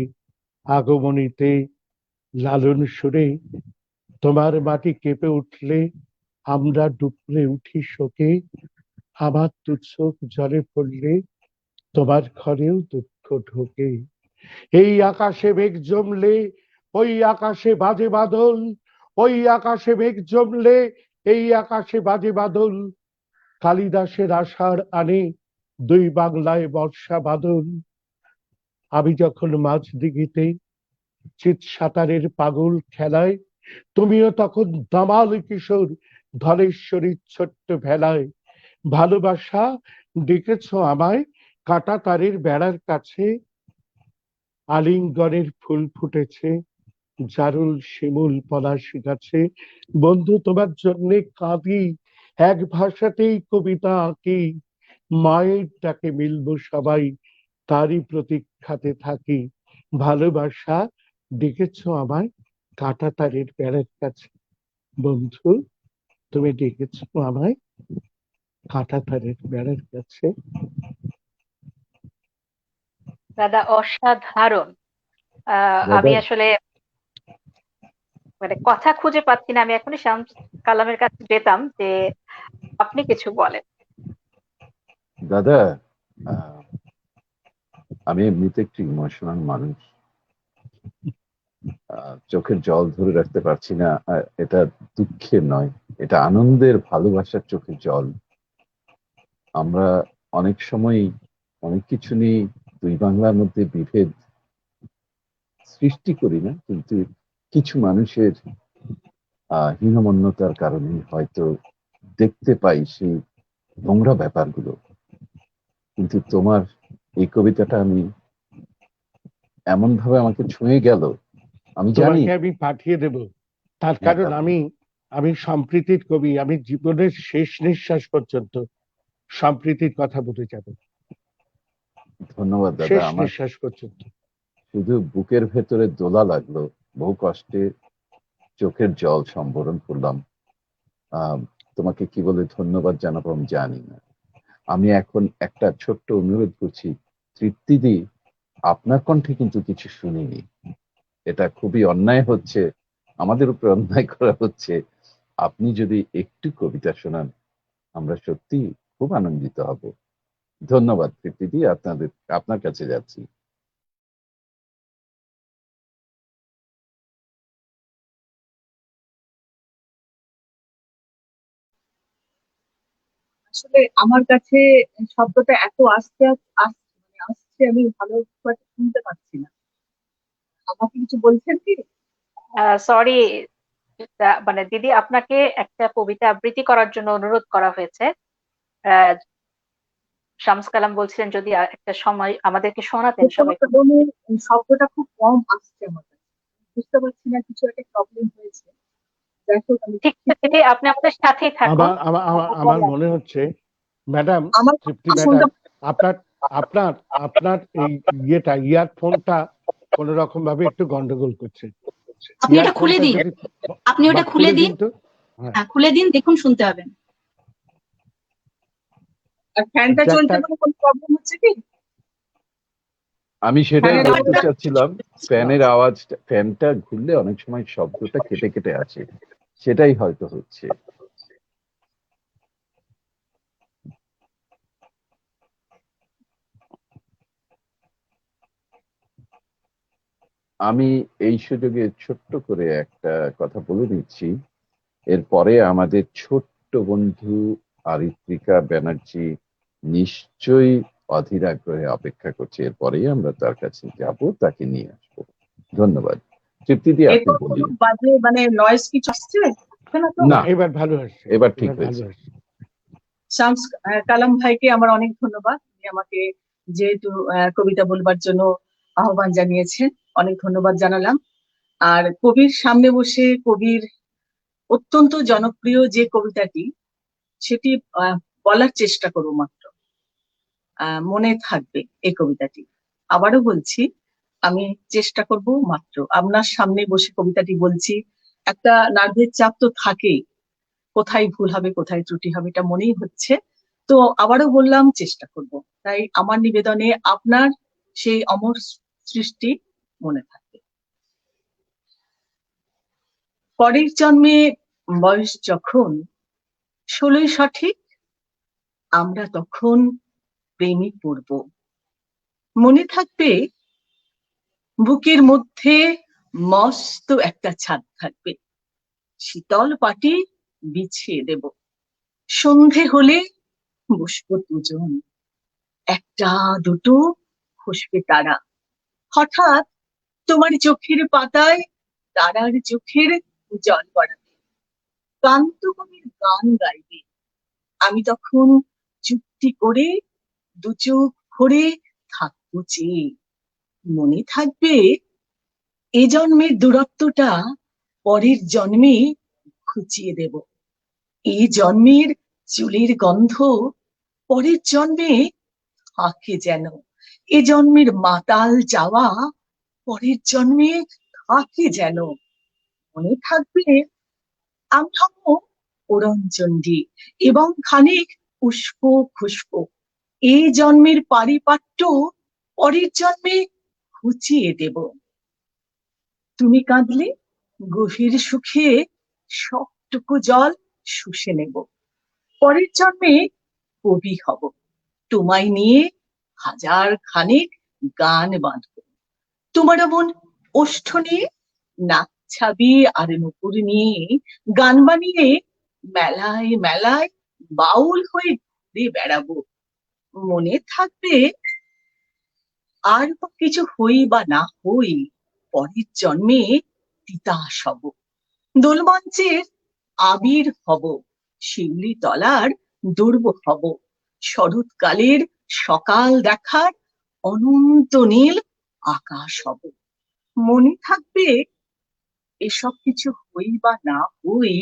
আগমনীতে লালন সুরে তোমার মাটি কেঁপে উঠলে আমরা ডুকরে উঠি শোকে, আমার দু চোখ জলে পড়লে তোমার ঘরেও দুঃখ ঢোকে। এই আকাশে মেঘ জমলে ওই আকাশে বাজে বাদল, ওই আকাশে মেঘ জমলে এই আকাশে বাজে বাদল, কালিদাসের আষাঢ় আনে দুই বাংলায় বর্ষা বাদল। আমি যখন মাঝ দিঘিতে চিত সাঁতারের পাগল খেলায়, তুমিও তখন দামাল কিশোর ধলেশ্বরীর ছোট্ট ভেলায়। ভালোবাসা ডেকেছ আমায় কাঁটা তারের বেড়ার কাছে, আলিঙ্গনের ফুল ফুটেছে জারুল শিমুল পলাশি গাছে। বন্ধু তোমার জন্য কাঁদি, এক ভাষাতেই কবিতা আঁকি, মায়ের ডাকে মিলবো সবাই তারই প্রতীক্ষাতে থাকি। ভালোবাসা ডেকেছ আমায় কাঁটা তারের বেড়ার কাছে, বন্ধু তুমি ডেকেছ আমায় কাঁটা তারের বেড়ার কাছে। দাদা অসাধারণ। আমি দাদা আসলে মানে কথা খুঁজে পাচ্ছি না, আমি এখনই শামস কালামের কাছে যেতাম যে আপনি কিছু বলেন। দাদা আহ, আমি এমনিতে একটু ইমোশনাল মানুষ, চোখের জল ধরে রাখতে পারছি না। এটা দুঃখের নয়, এটা আনন্দের ভালোবাসার চোখের জল। আমরা অনেক সময় অনেক কিছু নিয়ে দুই বাংলার মধ্যে বিভেদ সৃষ্টি করি না, কিন্তু কিছু মানুষের হীনমন্যতার কারণে হয়তো দেখতে পাই সেই নোংরা ব্যাপারগুলো। কিন্তু তোমার এই কবিতাটা আমি এমন ভাবে আমাকে ছুঁয়ে গেল, আমি জানি। তোমাকে আমি পাঠিয়ে দেব, তার হ্যাঁ, কারণ আমি আমি সম্প্রীতির কবি। আমি জীবনের শেষ নিঃশ্বাস পর্যন্ত সম্প্রীতির কথা বলে যাব, ধন্যবাদ দাদা। শেষ আমার নিঃশ্বাস পর্যন্ত। শুধু বুকের ভেতরে দোলা লাগলো, বহু কষ্টে চোখের জল সম্বরণ করলাম। আহ তোমাকে কি বলে ধন্যবাদ জানাবো আমি জানি না। আমি এখন একটা ছোট্ট অনুরোধ করছি, তৃপ্তিদি, আপনার কণ্ঠে কিন্তু কিছু শুনিনি। এটা খুবই অন্যায় হচ্ছে, আমাদের উপর অন্যায় করা হচ্ছে। আপনি যদি একটু কবিতা শোনান, আমরা সত্যি খুব আনন্দিত হব। ধন্যবাদ তৃপ্তিদি, আপনার কাছে যাচ্ছি। আসলে আমার কাছে শব্দটা এত আস্তে আসছে, আমি ভালো করে শুনতে পাচ্ছি না। আমাকে কিছু বলছেন কি? সরি, মানে দিদি আপনাকে একটা কবিতা আবৃত্তি করার জন্য অনুরোধ করা হয়েছে। আহ, শামস কালাম বলছিলেন যদি একটা সময় আমাদেরকে শোনাতেন যে কোনো সময়। কারণে শব্দটা খুব কম আসছে আমার কাছে, বুঝতে পারছি না, কিছু একটা প্রবলেম হয়েছে। দেখো আমি ঠিক আছে দিদি, আপনি আমাদের সাথেই থাকুন। আমার আমার আমার আমরা আমার পরে মনে হচ্ছে ম্যাডাম, আমার তৃপ্তি কথা শুনতে ম্যাডাম, আপনার আপনার আপনার এই ইয়ারফোনটা কোন রকম ভাবে একটু গন্ডগোল করছে। আপনি এটা খুলে ইয়ারফোনটা দিন, যদি আপনি ওটা খুলে দিন। তো হ্যাঁ, হ্যাঁ, খুলে দিন, দেখুন শুনতে পাবেন। আর ফ্যানটা চলতে জ্যাকটা কোনো প্রবলেম হচ্ছে কি? আমি সেটাই ফ্যানের বলতে আওয়াজটা চাচ্ছিলাম, ফ্যানটা ঘুরলে অনেক সময় শব্দটা কেটে কেটে আসে, সেটাই হয়তো হচ্ছে। আমি এই সুযোগে ছোট্ট করে একটা কথা বলে দিচ্ছি। এরপরে আমাদের ছোট্ট বন্ধু আরিত্রিকা ব্যানার্জি নিশ্চয়ই অধীর আগ্রহে অপেক্ষা করছে। এরপরেই আমরা তার কাছে যাব, তাকে নিয়ে আসবো। ধন্যবাদ। তৃপ্তি দিয়ে আপনি এরপর কোনো বলুন। বাজে নয়েজ কিছু আসছে? আসছে না তো? না, এবার ভালো আসছে, এবার ঠিক এবার ভালো হয়েছে। আসছে। শামস কালাম ভাইকে আমার অনেক ধন্যবাদ, উনি আমাকে যেহেতু কবিতা বলবার জন্য আহ্বান জানিয়েছেন, অনেক ধন্যবাদ জানালাম। আর কবির সামনে বসে কবির অত্যন্ত জনপ্রিয় যে কবিতাটি, সেটি বলার চেষ্টা করব মাত্র। মনে থাকবে এই কবিতাটি। আবারও বলছি, আমি চেষ্টা করব মাত্র। আপনার সামনে বসে কবিতাটি বলছি, একটা নার্ভের চাপ তো থাকেই, কোথায় ভুল হবে কোথায় ত্রুটি হবে এটা মনেই হচ্ছে। তো আবারও বললাম চেষ্টা করব। তাই আমার নিবেদনে আপনার সেই অমর সৃষ্টি মনে থাকবে। পরের জন্মে বয়স যখন 16ই সঠিক, আমরা তখন প্রেমে পড়ব। মনে থাকবে বুকের মধ্যে মস্ত একটা ছাদ থাকবে, শীতল পাটি বিছিয়ে দেব। সন্ধে হলে বসবো দুজন, একটা দুটো খসবে তারা। হঠাৎ তোমার চোখের পাতায় তারার চোখের জল গড়াবে, কান্ত কবির গান গাইবে। আমি তখন চুক্তি করে দু চোখ ভরে থাকবো চেয়ে। মনে থাকবে এ জন্মের দূরত্বটা পরের জন্মে ঘুচিয়ে দেব। এই জন্মের চুলের গন্ধ পরের জন্মে থাকে যেন। এ জন্মের মাতাল যাওয়া পরের জন্মে থাকে যেন। মনে থাকবে আমি হব ওরণচণ্ডী এবং খানিক উস্কো খুস্কো। এই জন্মের পারিপাট্য পরের জন্মে ঘুচিয়ে দেব। তুমি কাঁদলে গভীর সুখে সবটুকু জল শুষে নেব। পরের জন্মে কবি হব, তোমায় নিয়ে হাজার খানেক গান বাঁধব। তোমার এমন ওষ্ঠ নিয়ে নাক ছাবি আর নুপুর নিয়ে গান বানিয়ে মেলায় মেলায় বাউল হয়ে ঘুরে বেড়াবো। মনে থাকবে আর কিছু হই বা না হই, পরের জন্মে তিতাস হব, দোলমঞ্চের আবির হব, শিউলি তলার দুর্ব হব, শরৎকালের সকাল দেখার অনন্ত নীল আকাশ হব। মনে থাকবে এসব কিছু হই বা না হই,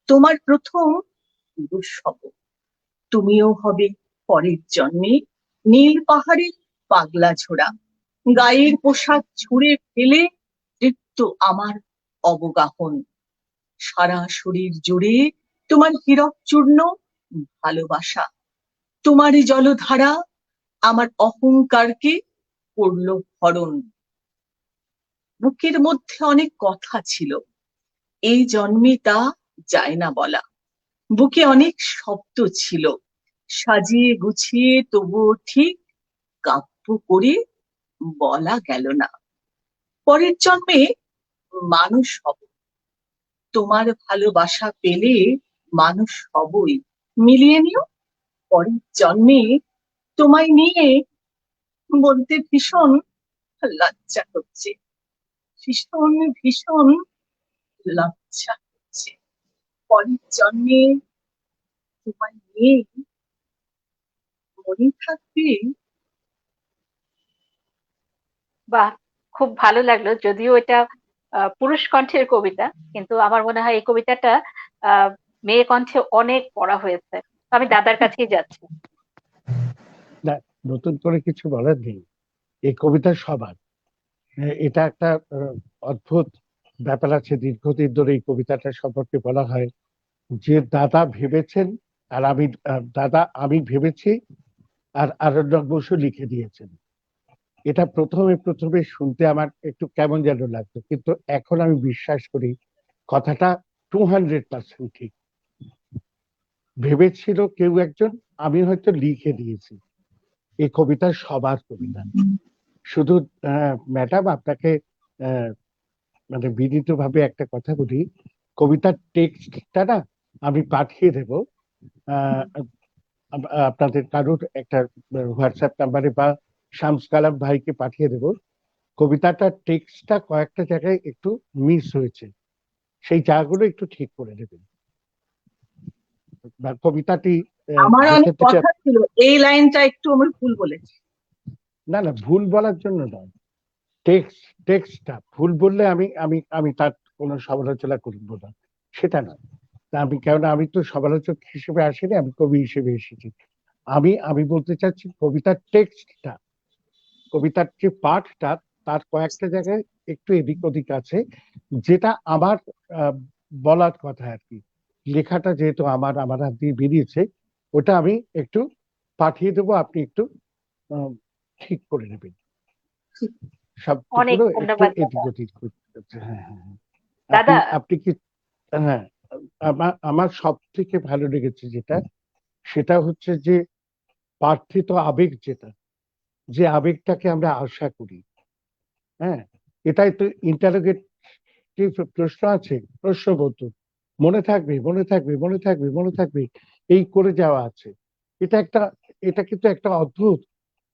তোমার প্রথম পুরুষ হব। তুমিও হবে পরের জন্মে নীল পাহাড়ের পাগলা ঝোড়া, গায়ের পোশাক ছুঁড়ে ফেলে তৃপ্ত আমার অবগাহন। সারা শরীর জুড়ে তোমার হীরক চূর্ণ ভালোবাসা। তোমারই জলধারা আমার অহংকারকে করল হরণ। বুকের মধ্যে অনেক কথা ছিল, এই জন্মে তা যায় না বলা। বুকে অনেক শব্দ ছিল, সাজিয়ে গুছিয়ে তবুও ঠিক কাব্য করে বলা গেল না। পরের জন্মে মানুষ হব, তোমার ভালোবাসা পেলে মানুষ হবই। মিলিয়ে নিও, পরের জন্মে তোমায় নিয়ে বলতে ভীষণ লজ্জা হচ্ছে, ভীষণ ভীষণ লজ্জা হচ্ছে। পরের জন্মে তোমায় নিয়ে মনে থাকবে। বাহ, খুব ভালো লাগলো। যদিও এটা পুরুষ কণ্ঠের কবিতা, কিন্তু আমার মনে হয় এই কবিতাটা আহ মেয়ে কণ্ঠে অনেক পড়া হয়েছে। তো আমি দাদার কাছেই যাচ্ছি। না, নতুন করে কিছু বলার নেই, এই কবিতা সবার। এটা একটা অদ্ভুত ব্যাপার আছে, দীর্ঘদিন ধরে এই কবিতাটা সম্পর্কে বলা হয় যে দাদা ভেবেছেন আর দাদা আমি ভেবেছি আর আরণ্যক বসু লিখে দিয়েছেন। এটা প্রথমে শুনতে আমার একটু কেমন যেন লাগতো, কিন্তু এখন আমি বিশ্বাস করি কথাটা 200% ঠিক। ভেবেছিল কেউ একজন, আমি হয়তো লিখে দিয়েছি। এই কবিতা সবার কবিতা। শুধু ম্যাডাম আপনাকে মানে বিনীতভাবে একটা কথা বলি, কবিতার টেক্সটটা না আমি পাঠিয়ে দেব আপনাদের কারোর একটা হোয়াটসঅ্যাপ নাম্বারে বা শামস কালাম ভাইকে পাঠিয়ে দেব। কবিতাটার টেক্সটটা কয়েকটা জায়গায় একটু মিস হয়েছে, সেই জায়গাগুলো একটু ঠিক করে দেবেন। বা কবিতাটি আমার অনেক যেটা কথা ছিল, এই লাইনটা একটু আমি ভুল বলেছি। না না, ভুল বলার জন্য নয়, টেক্সটটা ভুল বললে আমি আমি আমি তার কোনো সমালোচনা করব না, সেটা নয়। তা আমি, কেননা আমি তো সমালোচক হিসেবে আসিনি, আমি কবি হিসেবে এসেছি। আমি আমি বলতে চাচ্ছি কবিতার টেক্সটটা, কবিতার যে পাঠটা, তার কয়েকটা জায়গায় একটু এদিক ওদিক আছে, যেটা আমার বলার কথা আর কি। লেখাটা যেহেতু আমার হাত দিয়ে বেরিয়েছে, ওটা আমি একটু পাঠিয়ে দেবো, আপনি একটু আহ, ঠিক করে নেবেন। অনেক শব্দগুলো একটু ধন্যবাদ দাদা। এদিক ওদিক করতে। হ্যাঁ, হ্যাঁ, হ্যাঁ। আপনি দাদা, আপনি কি, হ্যাঁ, আমার সব থেকে ভালো লেগেছে যেটা, সেটা হচ্ছে যে প্রার্থিত আবেগ যেটা, যে আবেগটাকে আমরা আশা করি। হ্যাঁ, এটাই তো ইন্টারোগেটিভ প্রশ্ন আছে, প্রশ্নবোধক, মনে থাকবে, মনে থাকবে, মনে থাকবে, মনে থাকবে, এই করে যাওয়া আছে। এটা একটা, এটা কিন্তু একটা অদ্ভুত,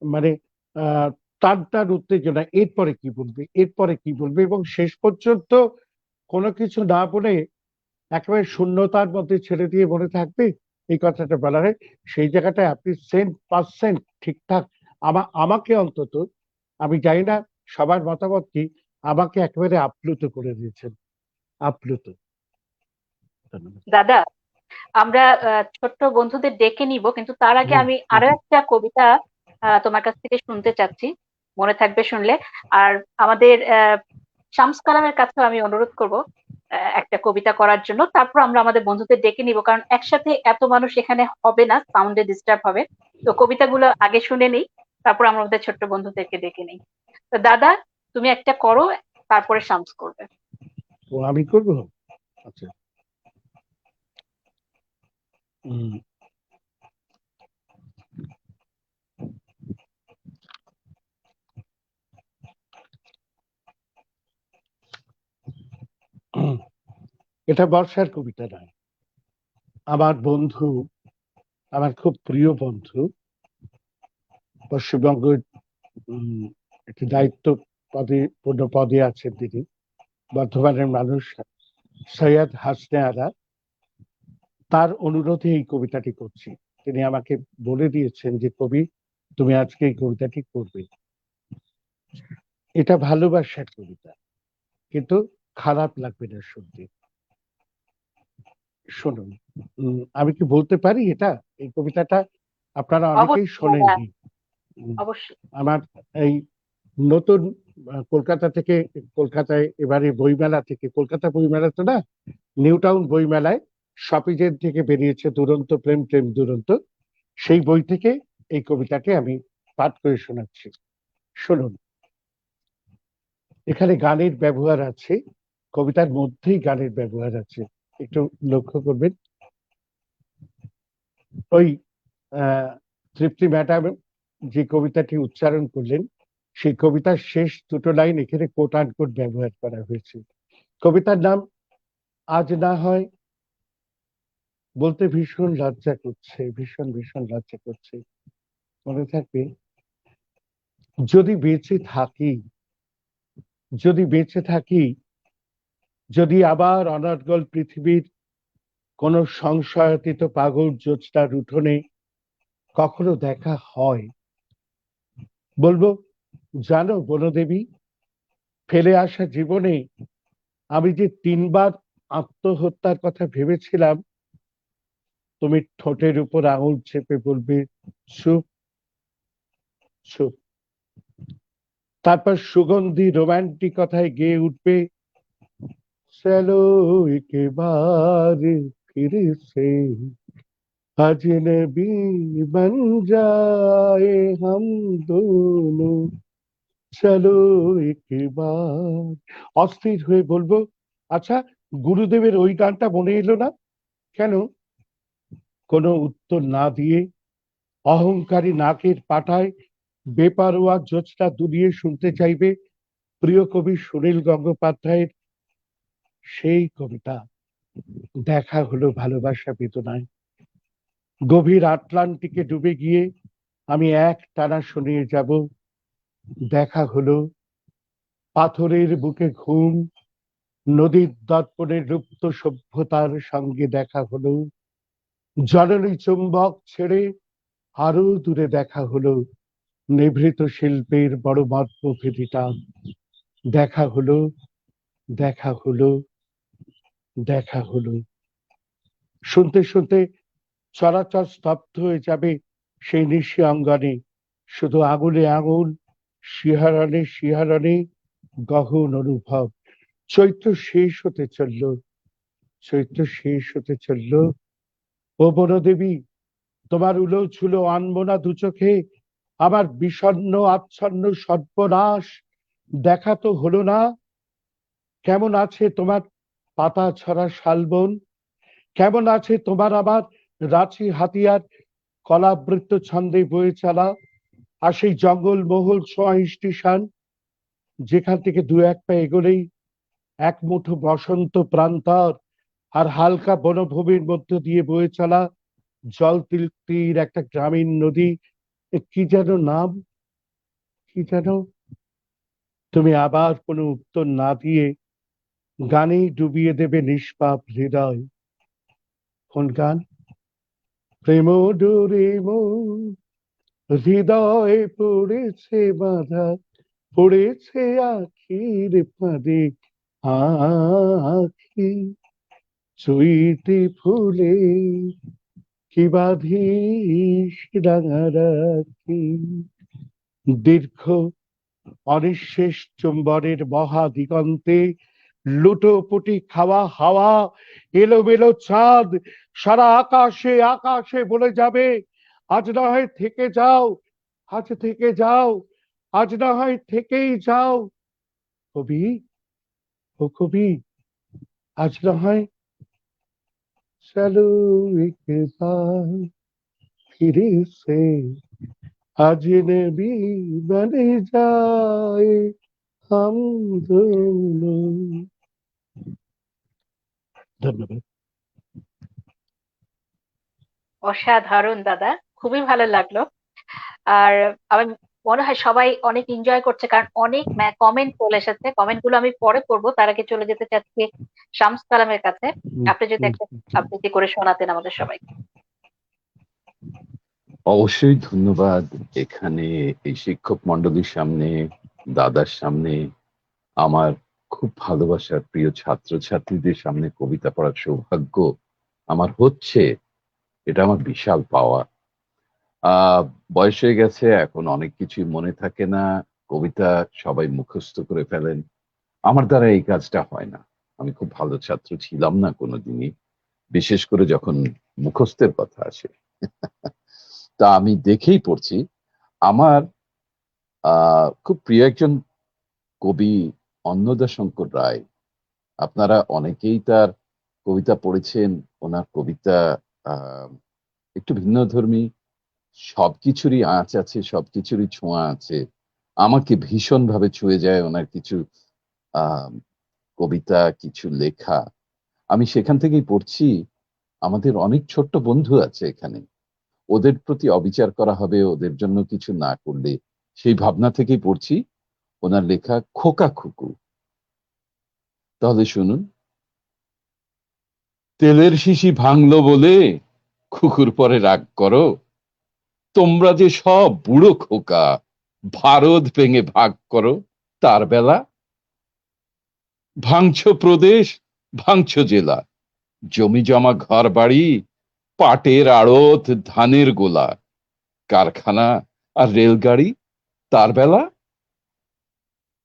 মানে আহ টান উত্তেজনা, এরপরে কি বলবে, এরপরে কি বলবে, এবং শেষ পর্যন্ত কোনো কিছু না বলে একেবারে শূন্যতার মধ্যে ছেড়ে দিয়ে মনে থাকবে, এই কথাটা বলা হয়। সেই জায়গাটায় আপনি 100% ঠিকঠাক, আমাকে অন্তত, আমি জানি না সবার মতামত কি, আমাকে একেবারে আপ্লুত করে দিয়েছেন, আপ্লুত। ধন্যবাদ। দাদা, আমরা ছোট্ট বন্ধুদের ডেকে নিব, কিন্তু তার আগে হুম, আমি হুম, আরো একটা কবিতা তোমার কাছ থেকে শুনতে চাচ্ছি, মনে থাকবে শুনলে। আর আমাদের শামস কালামের কাছেও আমি অনুরোধ করব একটা কবিতা করার জন্য, তারপর আমরা আমাদের বন্ধুদের ডেকে নিব, কারণ একসাথে এত মানুষ এখানে হবে না, সাউন্ডে ডিস্টার্ব হবে। তো কবিতাগুলো আগে শুনে নিই, তারপর আমরা আমাদের ছোট্ট বন্ধুদেরকে ডেকে নিই। তো দাদা, তুমি একটা করো, তারপরে শামস করবে। ও আমি করবো। আচ্ছা। হুম, এটা বর্ষার কবিতা নয়। আমার বন্ধু, আমার খুব প্রিয় বন্ধু, পশ্চিমবঙ্গের একটি দায়িত্ব পূর্ণ পদে আছেন তিনি, বর্ধমানের মানুষ, সৈয়দ হাসনে আরা, তার অনুরোধে এই কবিতাটি করছি। তিনি আমাকে বলে দিয়েছেন যে কবি, তুমি আজকে এই কবিতাটি করবে। এটা ভালোবাসার কবিতা, কিন্তু খারাপ লাগবে না শুনতে। শুনুন, আমি কি বলতে পারি এটা, এই কবিতাটা আপনারা অনেকেই অবশ্যই দাদা, শোনেননি। উম, অবশ্যই। আমার এই নতুন কলকাতা থেকে, কলকাতায় এবারে বইমেলা থেকে, কলকাতা বইমেলা তো না, নিউ টাউন বইমেলায় শপিজের থেকে বেরিয়েছে দুরন্ত প্রেম, প্রেম দুরন্ত, সেই বই থেকে এই কবিতাটি আমি পাঠ করে শোনাচ্ছি। শুনুন, এখানে গানের ব্যবহার আছে, কবিতার মধ্যেই গানের ব্যবহার আছে, একটু লক্ষ্য করবেন। ওই তৃপ্তি ম্যাডাম যে কবিতাটি উচ্চারণ করলেন, সেই কবিতার শেষ দুটো লাইন এখানে কোট আনকোট ব্যবহার করা হয়েছে। কবিতার নাম আজ না হয়, বলতে ভীষণ লজ্জা করছে, ভীষণ ভীষণ লজ্জা করছে। মনে থাকবে, যদি বেঁচে থাকি, যদি বেঁচে থাকি, যদি আবার অনর্গল পৃথিবীর কোন সংশয়াতীত পাগল জ্যোৎস্নার উঠোনে কখনো দেখা হয়, বলবো, জানো বনদেবী, ফেলে আসা জীবনে আমি যে 3বার আত্মহত্যার কথা ভেবেছিলাম, তুমি ঠোঁটের উপর আঙুল চেপে বলবে, চুপ, চুপ। তারপর সুগন্ধি রোমান্টিকতায় গেয়ে উঠবে, চলো একেবারে ফিরে সে अजनबी बन जाए हम दोनों, চলো একবার। অস্থির হয়ে বলবো, আচ্ছা, গুরুদেবের ওই গানটা মনে এলো না কেন? কোনো উত্তর না দিয়ে অহংকারী নাকের পাটায় বেপারোয়া জ্যোৎস্না দুলিয়ে শুনতে চাইবে প্রিয় কবি সুনীল গঙ্গোপাধ্যায়ের সেই কবিতা, দেখা হলো ভালোবাসা বেদনায়। গভীর আটলান্টিকে ডুবে গিয়ে আমি এক টানা শুনিয়ে যাব, দেখা হলো পাথরের বুকে ঘুম, নদীর দর্পণের লুপ্ত সভ্যতার সঙ্গে দেখা হলো, জননী চুম্বক ছেড়ে আরো দূরে দেখা হলো, নিভৃত শিল্পের বড় মর্মভেদী টান। দেখা হলো, দেখা হলো, দেখা হলো। শুনতে শুনতে চরাচর স্তব্ধ হয়ে যাবে সেই নিশি অঙ্গনে, শুধু আঙুলে আঙুল, শিহরণে শিহরণে গহন অনুভব। চৈত্র শেষ হতে চলল, চৈত্র শেষ হতে চলল, ও বনদেবী, তোমার উলো ছুলো আনবো না দু চোখে, আমার বিষণ্ণ আচ্ছন্ন সর্বনাশ দেখা তো হলো না। কেমন আছে তোমার পাতা ছড়া শালবন, কেমন আছে তোমার আমার রাঁচি হাতিয়ার কলাবৃত্ত ছন্দে বয়ে চলা, আর সেই জঙ্গল মহল ছোঁয়া স্টেশন, যেখান থেকে দু এক পা এগোলেই এক মুঠো বসন্ত প্রান্তর, আর হালকা বনভূমির মধ্য দিয়ে বয়ে চলা জল তিল একটা গ্রামীণ নদী, কি যেন নাম, কি যেন। তুমি আবার কোনো উত্তর না দিয়ে গানেই ডুবিয়ে দেবে নিষ্পাপ হৃদয়। কোন গান? প্রেম ডোরে মন হৃদয়ে পড়েছে বাধা, পড়েছে আখির ফাঁদে আখি, চৈতে ফুলে কি বাঁধিস রাঙারাখি। দীর্ঘ অনিঃশেষ চুম্বনের মহা দিগন্তে লুটোপুটি খাওয়া হাওয়া, এলোমেলো চাঁদ সারা আকাশে আকাশে বলে যাবে, আজ না হয় থেকে যাও, আজ থেকে যাও, আজ না হয় থেকেই যাও। কবি, ও কবি, আজ না হয় চলো একবার ফিরে সে अजनबी बन जाए हम दोनों। ধন্যবাদ। অসাধারণ দাদা, খুবই ভালো লাগলো। আর আমার মনে হয় সবাই অনেক এনজয় করছে, কারণ অনেক কমেন্ট চলে এসেছে। কমেন্ট গুলো আমি পরে পড়বো, তার আগে চলে যেতে চাচ্ছি শামস কালামের কাছে। আপনি যদি একটা আবৃত্তি করে শোনাতেন আমাদের সবাই। অবশ্যই ধন্যবাদ। এখানে এই শিক্ষক মন্ডলীর সামনে, দাদার সামনে, আমার খুব ভালোবাসার প্রিয় ছাত্রছাত্রীদের সামনে কবিতা পড়ার সৌভাগ্য আমার হচ্ছে, এটা আমার বিশাল পাওয়া। বয়স হয়ে গেছে, এখন অনেক কিছুই মনে থাকে না, কবিতা সবাই মুখস্থ করে ফেলেন। আমার দ্বারা এই কাজটা হয় না। আমি খুব ভালো ছাত্র ছিলাম না কোনোদিনই, বিশেষ করে যখন মুখস্থের কথা আসে। তা আমি দেখেই পড়ছি। আমার খুব প্রিয় একজন কবি অন্নদাশঙ্কর রায়। আপনারা অনেকেই তার কবিতা পড়েছেন। ওনার কবিতা আহ একটু ভিন্নধর্মী, সবকিছুরই আঁচ আছে, সবকিছুরই ছোঁয়া আছে। আমাকে ভীষণ ভাবে ছুঁয়ে যায় ওনার কিছু আহ কবিতা, কিছু লেখা। আমি সেখান থেকেই পড়ছি। আমাদের অনেক ছোট্ট বন্ধু আছে এখানে, ওদের প্রতি অবিচার করা হবে ওদের জন্য কিছু না করলে, সেই ভাবনা থেকেই পড়ছি ওনার লেখা খোকা খুকু। তাহলে শুনুন। তেলের শিশি ভাঙলো বলে খুকুর পরে রাগ করো, তোমরা যে সব বুড়ো খোকা, ভারত ভেঙে ভাগ করো। তার বেলা ভাঙছো প্রদেশ, ভাঙছো জেলা, জমি জমা ঘর বাড়ি, পাটের আড়ত, ধানের গোলা, কারখানা আর রেলগাড়ি। তার বেলা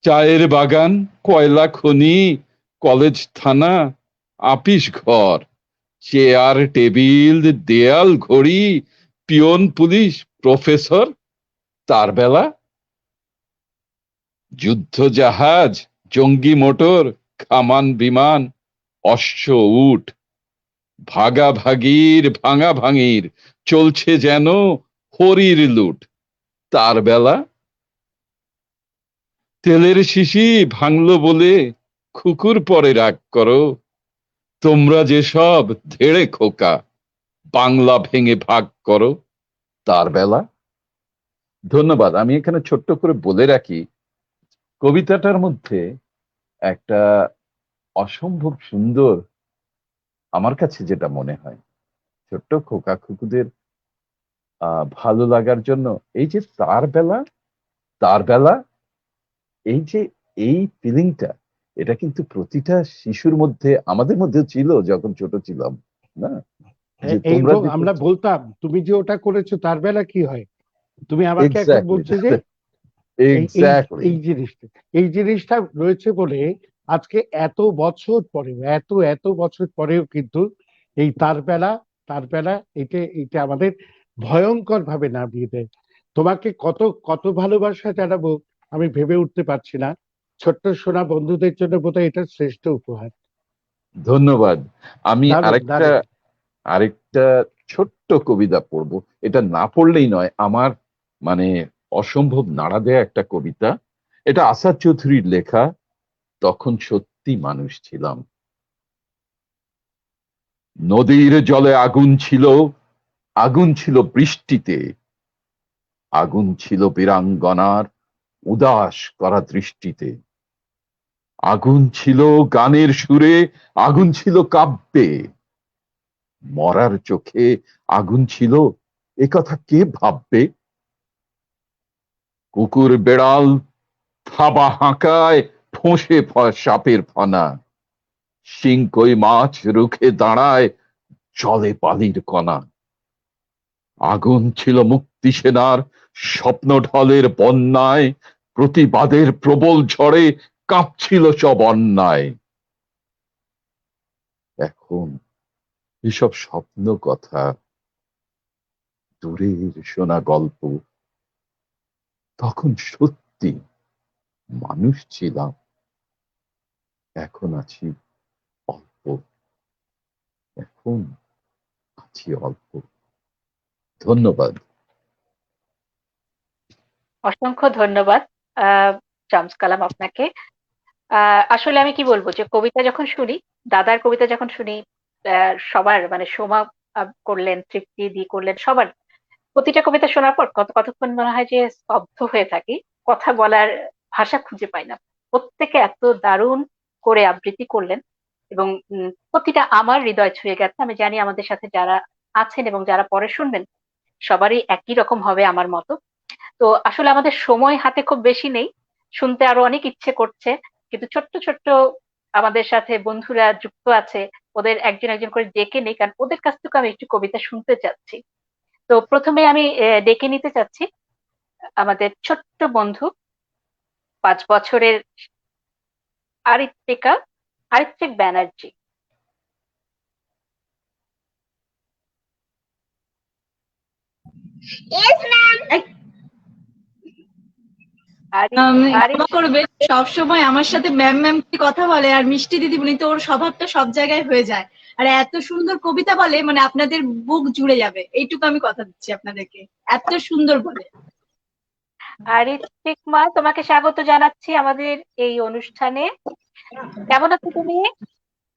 চায়ের বাগান, কয়লা খনি, কলেজ থানা, আপিস ঘর, চেয়ার টেবিল, দেয়াল ঘড়ি, পিয়ন পুলিশ প্রফেসর। তার বেলা যুদ্ধ জাহাজ, জঙ্গি মোটর, কামান বিমান, অশ্ব উট, ভাগাভাগির ভাঙা ভাঙির চলছে যেন হরির লুট। তার বেলা তেলের শিশি ভাঙলো বলে খুকুর পরে রাগ করো, তোমরা যে সব ধেড়ে খোকা, বাংলা ভেঙে ভাগ করো। তার বেলা। ধন্যবাদ। আমি এখানে ছোট্ট করে বলে রাখি, কবিতাটার মধ্যে একটা অসম্ভব সুন্দর, আমার কাছে যেটা মনে হয়, ছোট্ট খোকা খুকুদের ভালো লাগার জন্য এই যে তার বেলা, তার বেলা, এই যে এই ফিলিংটা, এটা কিন্তু প্রতিটা শিশুর মধ্যে, আমাদের মধ্যে ছিল যখন ছোট ছিলাম না, যে তোমরা এবং যে আমরা বলতাম তুমি যে ওটা করেছো তার বেলা কি হয়, তুমি আমাকে এখন এক্স্যাক্টলি বলছো যে এই এই এক্স্যাক্টলি এই জিনিসটা, এই জিনিসটা রয়েছে বলে আজকে এত বছর পরেও, এত বছর পরেও কিন্তু এই তার বেলা, তার বেলা, এটা এটা আমাদের ভয়ঙ্কর ভাবে নামিয়ে দেয়। তোমাকে কত কত ভালোবাসা জানাবো আমি ভেবে উঠতে পারছি না। ছোট্ট সোনা বন্ধুদের জন্য বোধহয় এটা শ্রেষ্ঠ উপহার। ধন্যবাদ। আমি দারুণ আরেকটা দারুণ। আরেকটা ছোট্ট কবিতা পড়বো, এটা না পড়লেই নয়, আমার মানে অসম্ভব নাড়া দেয়া একটা কবিতা। এটা আসাদ চৌধুরীর লেখা, তখন সত্যি মানুষ ছিলাম। নদীর জলে আগুন ছিল, আগুন ছিল বৃষ্টিতে, আগুন ছিল বীরাঙ্গনার উদাস করা দৃষ্টিতে, আগুন ছিল গানের সুরে, আগুন ছিল কাব্যে, মরার চোখে আগুন ছিল, এ কথা কে ভাববে? কুকুর বেড়াল থাবা হাঁকায়, ফোঁসে সাপের ফনা, শিংকই মাছ রুখে দাঁড়ায়, জলে বালির কণা। আগুন ছিল মুক্তি সেনার স্বপ্ন ঢলের বন্যায়, প্রতিবাদের প্রবল ঝড়ে কাঁপছিল সব অন্যায়। এখন এসব স্বপ্ন কথা, দূরের শোনা গল্প। তখন সত্যি মানুষ ছিলাম, এখন আছি অল্প, এখন আছি অল্প। ধন্যবাদ। অসংখ্য ধন্যবাদ শামস কালাম আপনাকে। আসলে আমি কি বলবো, যে কবিতা যখন শুনি, দাদার কবিতা যখন শুনি, সবার মানে সোমা করলেন, তৃপ্তি দি করলেন, সবার প্রতিটা কবিতা শোনার পর কতক্ষণ মনে হয় যে স্তব্ধ হয়ে থাকি, কথা বলার ভাষা খুঁজে পাই না। প্রত্যেকে এত দারুণ করে আবৃত্তি করলেন, এবং প্রতিটা আমার হৃদয় ছুঁয়ে গেছে। আমি জানি আমাদের সাথে যারা আছেন এবং যারা পরে শুনবেন, সবারই একই রকম হবে আমার মতো। তো আসলে আমাদের সময় হাতে খুব বেশি নেই, শুনতে আরো অনেক ইচ্ছে করছে, কিন্তু ছোট্ট ছোট্ট আমাদের সাথে বন্ধুরা যুক্ত আছে, ওদের একজন একজন করে ডেকে নেই, কারণ ওদের কাছ থেকে আমি একটু কবিতা শুনতে চাচ্ছি। তো প্রথমে আমি ডেকে নিতে চাচ্ছি আমাদের ছোট্ট বন্ধু, 5 বছরের আরিত্রিকা, আরিত্রিক ব্যানার্জি। ক্ষমা করবে, সবসময় আমার সাথে ম্যাম ম্যাম কথা বলে, আর মিষ্টি দিদিমণি তো ওর স্বভাবটা সব জায়গায় হয়ে যায়, আর এত সুন্দর কবিতা বলে, মানে আপনাদের বুক জুড়ে যাবে, এইটুকু আমি কথা দিচ্ছি আপনাদেরকে, এত সুন্দর বলে। আরিত্রিক মা, তোমাকে স্বাগত জানাচ্ছি আমাদের এই অনুষ্ঠানে। কেমন আছো তুমি?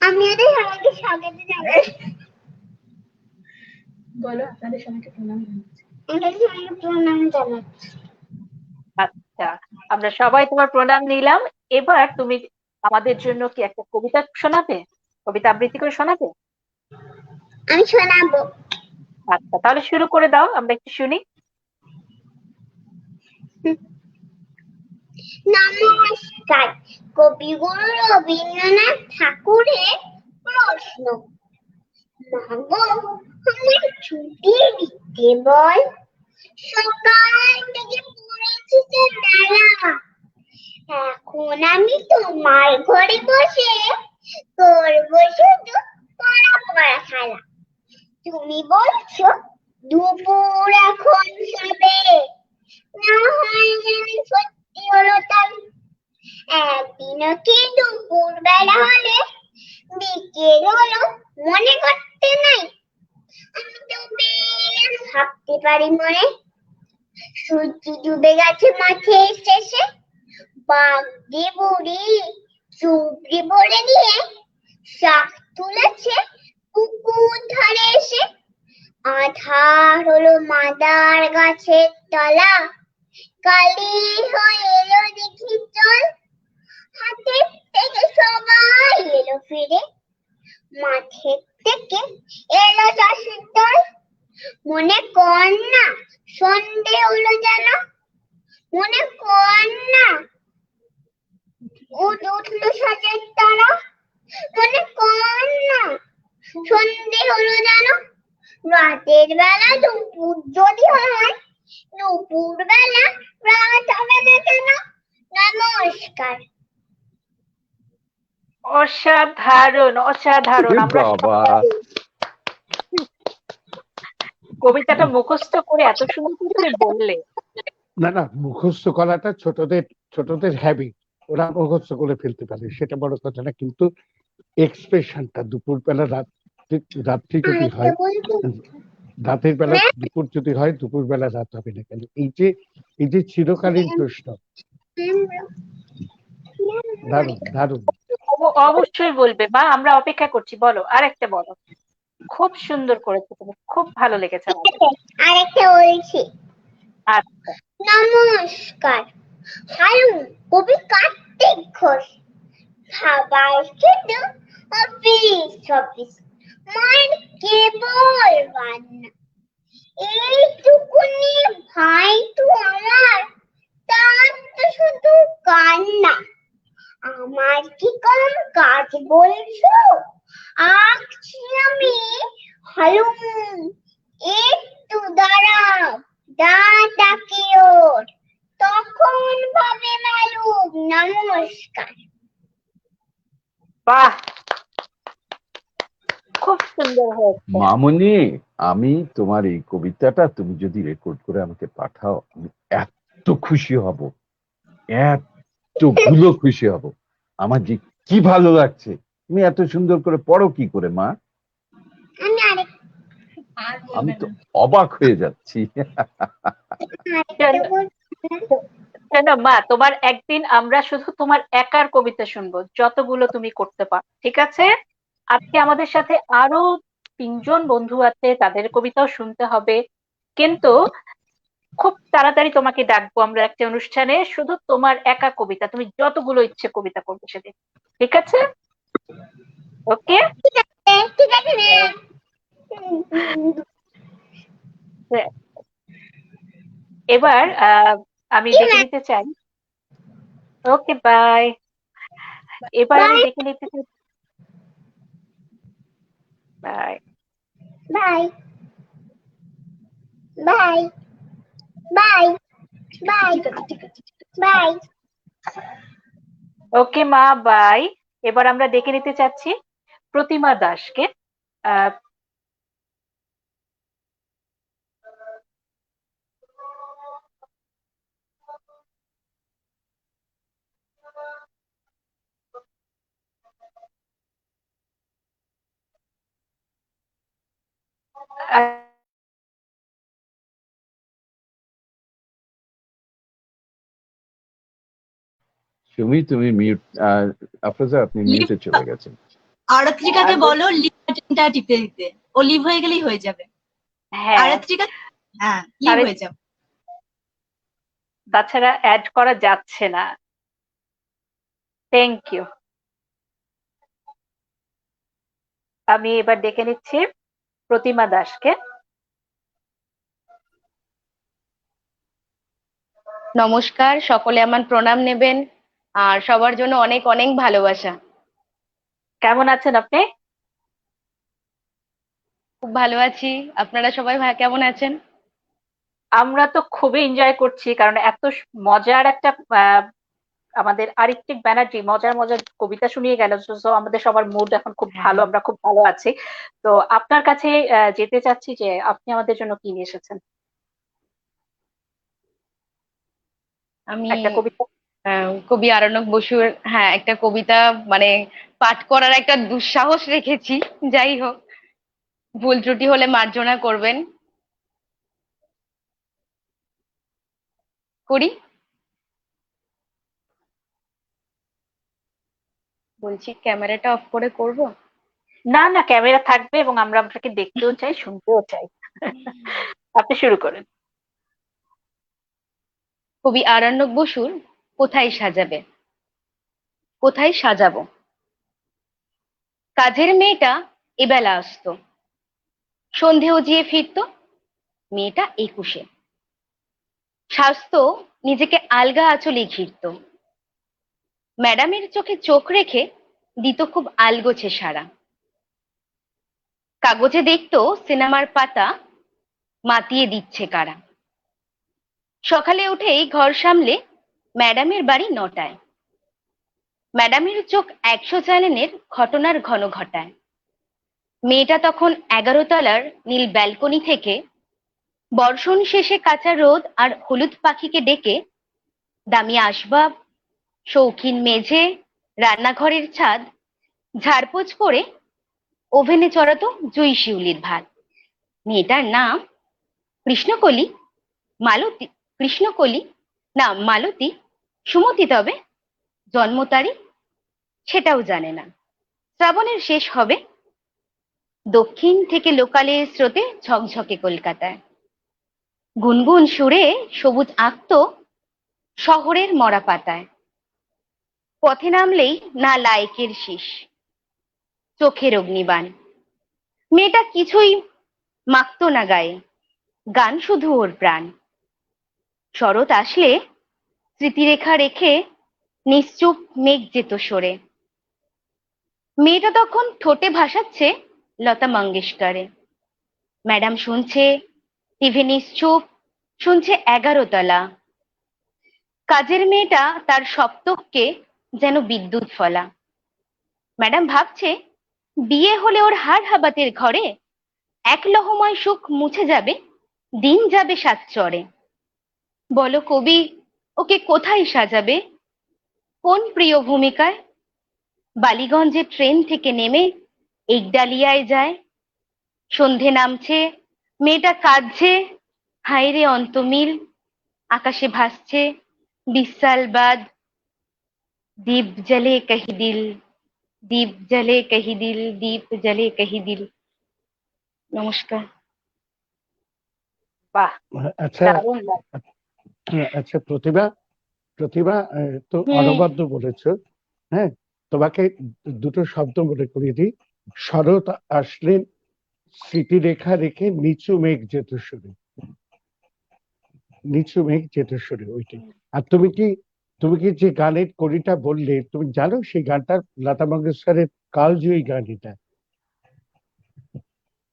আমি ওদের সবাইকে স্বাগত জানাই। বলো, আপনাদের সবাইকে প্রণাম জানাচ্ছি। ওদের সবাইকে প্রণাম জানাচ্ছি। আচ্ছা, আমরা সবাই তোমার প্রণাম নিলাম। এবার তুমি আমাদের জন্য কি একটা কবিতা শোনাবে, কবিতা আবৃত্তি করে শোনাবে? আমি শোনাবো। আচ্ছা, তাহলে শুরু করে দাও, আমরা একটু শুনি। নমস্কার। কবিগুরু রবীন্দ্রনাথ ঠাকুরের প্রশ্ন। মাগো, আমার ছুটি দিতে বল, সকাল থেকে পড়েছি যে বেলা। এখন আমি তোমার ঘরে বসে করবো শুধু পড়া পড়া খেলা। তুমি বলছো দুপুর এখন সবে, না হয় যেন সত্যি হলো তাই। একদিনও কি দুপুর বেলা হলে বিকেল হলো মনে করতে নাই। আমি তো বেশ ভাবতে পারি মনে, সূর্য ডুবে গেছে মাঠের শেষে। বাগদি বুড়ি চুবড়ি ভরে দিয়ে শাক তুলেছে পুকুর ধারে এসে। আধার হলো মাদার গাছের তলা, কালি হয়ে এলো দেখি চল। হাতের থেকে সবাই এলো ফিরে, মাঠের থেকে এলো চাষের দল। মনে কর না সন্ধে হলো যেন, মনে কর না উঠলো সাজের তারা। মনে কর না সন্ধে হলো যেন, রাতের বেলা দুপুর যদি হয়, দুপুর বেলা রাত হবে না কেন। নমস্কার। অসাধারণ, অসাধারণ। আমরা বাবা, কবিতাটা মুখস্থ করে এত সুন্দর করে তুমি বললে। না না, মুখস্থ করাটা ছোটদের ছোটদের হ্যাবিট, ওরা মুখস্থ করে ফেলতে পারে, সেটা বড় কথা না, কিন্তু এক্সপ্রেশনটা দুপুরবেলা রাত্রি যদি হয়, রাতের বেলা দুপুর যদি হয়, দুপুরবেলা রাত হবে না কেন? এই যে চিরকালীন প্রশ্ন, দারুণ দারুণ। অবশ্যই বলবে মা, আমরা অপেক্ষা করছি, বলো আরেকটা বলো। খুব সুন্দর করেছো তুমি, খুব ভালো লেগেছে আমাদের। আরেকটা বলছি। আচ্ছা, নমস্কার, হারুন কবি কার্তিক ঘোষ। খাবার খেতে অফিস মায়ের কেবল রান্না, এইটুকুনি ভাই তো আমার, তার তো শুধু কান্না। আমার কি কম কাজ বলছো? আঁকছি আমি হালুম, একটু দাঁড়াও, ডাকি ওর, তখন ভাবে মালুম। নমস্কার। বাহ, খুব সুন্দর হয়েছে। মামনি, আমি তোমার এই কবিতাটা তুমি যদি রেকর্ড করে আমাকে পাঠাও, আমি এত খুশি হব, এতগুলো খুশি হব। আমার যে কি ভালো লাগছে। তুমি এত সুন্দর করে পড়ো কি করে মা? আমি আমি তো অবাক হয়ে যাচ্ছি। আরেকটা বলছি। কেন মা, তোমার একদিন আমরা শুধু তোমার একার কবিতা শুনবো, যতগুলো তুমি করতে পারো, ঠিক আছে? আজকে আমাদের সাথে আরো 3জন বন্ধু আছে, তাদের কবিতাও শুনতে হবে। কিন্তু খুব তাড়াতাড়ি তোমাকে ডাকবো আমরা একটা অনুষ্ঠানে, শুধু তোমার একা কবিতা, তুমি যতগুলো ইচ্ছে কবিতা করবে সেদিন, ঠিক আছে? ওকে। ঠিক আছে না? এবার আমি দেখে নিতে চাই। Okay, bye. এবার আমি দেখে নিতে চাই। Bye. Bye bye bye bye bye. Okay মা, বাই। এবার আমরা ডেকে নিতে চাচ্ছি প্রতিমা দাসকে। আহ আহ, সুমি, তুমি মিউট, আফরোজা আপনি মিউটে চলে গেছেন। আরাত্রিকাকে বলো লিভ বাটনটা টিপে দিতে, ও লিভ হয়ে গেলেই হয়ে যাবে। হ্যাঁ, আরাত্রিকা, হ্যাঁ লিভ আরে, হয়ে যাবে। তাছাড়া অ্যাড করা যাচ্ছে না। Thank you. আমি এবার ডেকে নিচ্ছি প্রতিমা দাসকে। নমস্কার, সকলে আমার প্রণাম নেবেন, আর সবার জন্য অনেক অনেক ভালোবাসা। কেমন আছেন আপনি? খুব ভালো আছি, আপনারা সবাই কেমন আছেন? আমরা তো খুবই এনজয় করছি, কারণ এত মজার একটা আমাদের আরিত্রিক ব্যানার্জি মজার মজার কবিতা শুনিয়ে গেল। তো আমাদের সবার মুড এখন খুব ভালো, আমরা খুব ভালো আছি। তো আপনার কাছে যেতে চাচ্ছি যে আপনি আমাদের জন্য কি নিয়ে এসেছেন, আমি একটা কবিতা। কবি আরণ্যক বসুর, হ্যাঁ একটা কবিতা, মানে পাঠ করার একটা দুঃসাহস রেখেছি। যাই হোক, ভুল ত্রুটি হলে মার্জনা করবেন। করি, বলছি ক্যামেরাটা অফ করে করব? না না, ক্যামেরা থাকবে এবং আমরা আপনাকে দেখতেও চাই, শুনতেও চাই। আপনি শুরু করেন। কবি আরণ্যক বসুর কোথায় সাজাবে। কোথায় সাজাবো, কাজের মেয়েটা এবেলা আসতো, সন্ধে উজিয়ে ফিরতো, মেয়েটা 21-এ, স্বাস্থ্য নিজেকে আলগা আঁচলে ঘিরত, ম্যাডামের চোখে চোখ রেখে দিত খুব আলগোছে সারা। কাগজে দেখতো সিনেমার পাতা মাতিয়ে দিচ্ছে কারা। সকালে উঠেই ঘর সামলে ম্যাডামের বাড়ি 9টায়, ম্যাডামের চোখ 100 চ্যানেলের ঘটনার ঘন ঘটায়। মেয়েটা তখন 11 তলার নীল ব্যালকনি থেকে বর্ষণ শেষে কাঁচা রোদ আর হলুদ পাখিকে ডেকে দামি আসবাব, শৌখিন মেঝে, রান্নাঘরের ছাদ ঝাড়পোছ করে ওভেনে চড়াতো জুঁই শিউলির ভাত। মেয়েটার নাম কৃষ্ণকলি, মালতী, কৃষ্ণকলি না মালতী, সুমতি, তবে জন্ম তারিখ সেটাও জানে না। শ্রাবণের শেষ হবে, দক্ষিণ থেকে লোকালের স্রোতে ঝকঝকে কলকাতায় গুনগুন সুরে সবুজ আঁকত শহরের মরা পাতায়। পথে নামলেই না লায়কের শীষ, চোখের অগ্নিবাণ। মেয়েটা কিছুই মাখতো না গায়ে, গান শুধু ওর প্রাণ। শরৎ আসলে স্মৃতিরেখা রেখে নিশ্চুপ মেঘ যেত সরে। মেয়েটা তখন ঠোঁটে ভাসাচ্ছে লতা মঙ্গেশকরে। ম্যাডাম শুনছে, টিভি নিশ্চুপ, শুনছে 11 তলা। কাজের মেয়েটা তার সপ্তককে যেন বিদ্যুৎ ফলা। ম্যাডাম ভাবছে, বিয়ে হলে ওর হাড় হাবাতের ঘরে এক লহময় সুখ মুছে যাবে, দিন যাবে সাতচরে। বলো কবি, ওকে কোথায় সাজাবে, কোন প্রিয় ভূমিকায়? বালিগঞ্জে ট্রেন থেকে নেমে একডালিয়ায় যায়। সন্ধে নামছে, মেয়েটা কাঁদছে, হায়রে অন্তমিল। আকাশে ভাসছে 20 সাল বাদ, দীপ জ্বলে কহি দিল, দীপ জ্বলে কহি দিল, দীপ জ্বলে কহি দিল। নমস্কার। বাহ, আচ্ছা, দারুণ লাগছে। আচ্ছা প্রতিভা, প্রতিভা তো হুম। অনবদ্য বলেছ। হ্যাঁ, তোমাকে দুটো শব্দ মনে করিয়ে দিই। শরৎ আসলে স্মৃতিরেখা রেখে নিচু মেঘ যেত সরে, নিচু মেঘ যেত সরে, ওইটাই। আর তুমি কি যে গানের কড়িটা বললে, তুমি জানো সেই গানটা লতা মঙ্গেশকরের কালজয়ী গান এটা।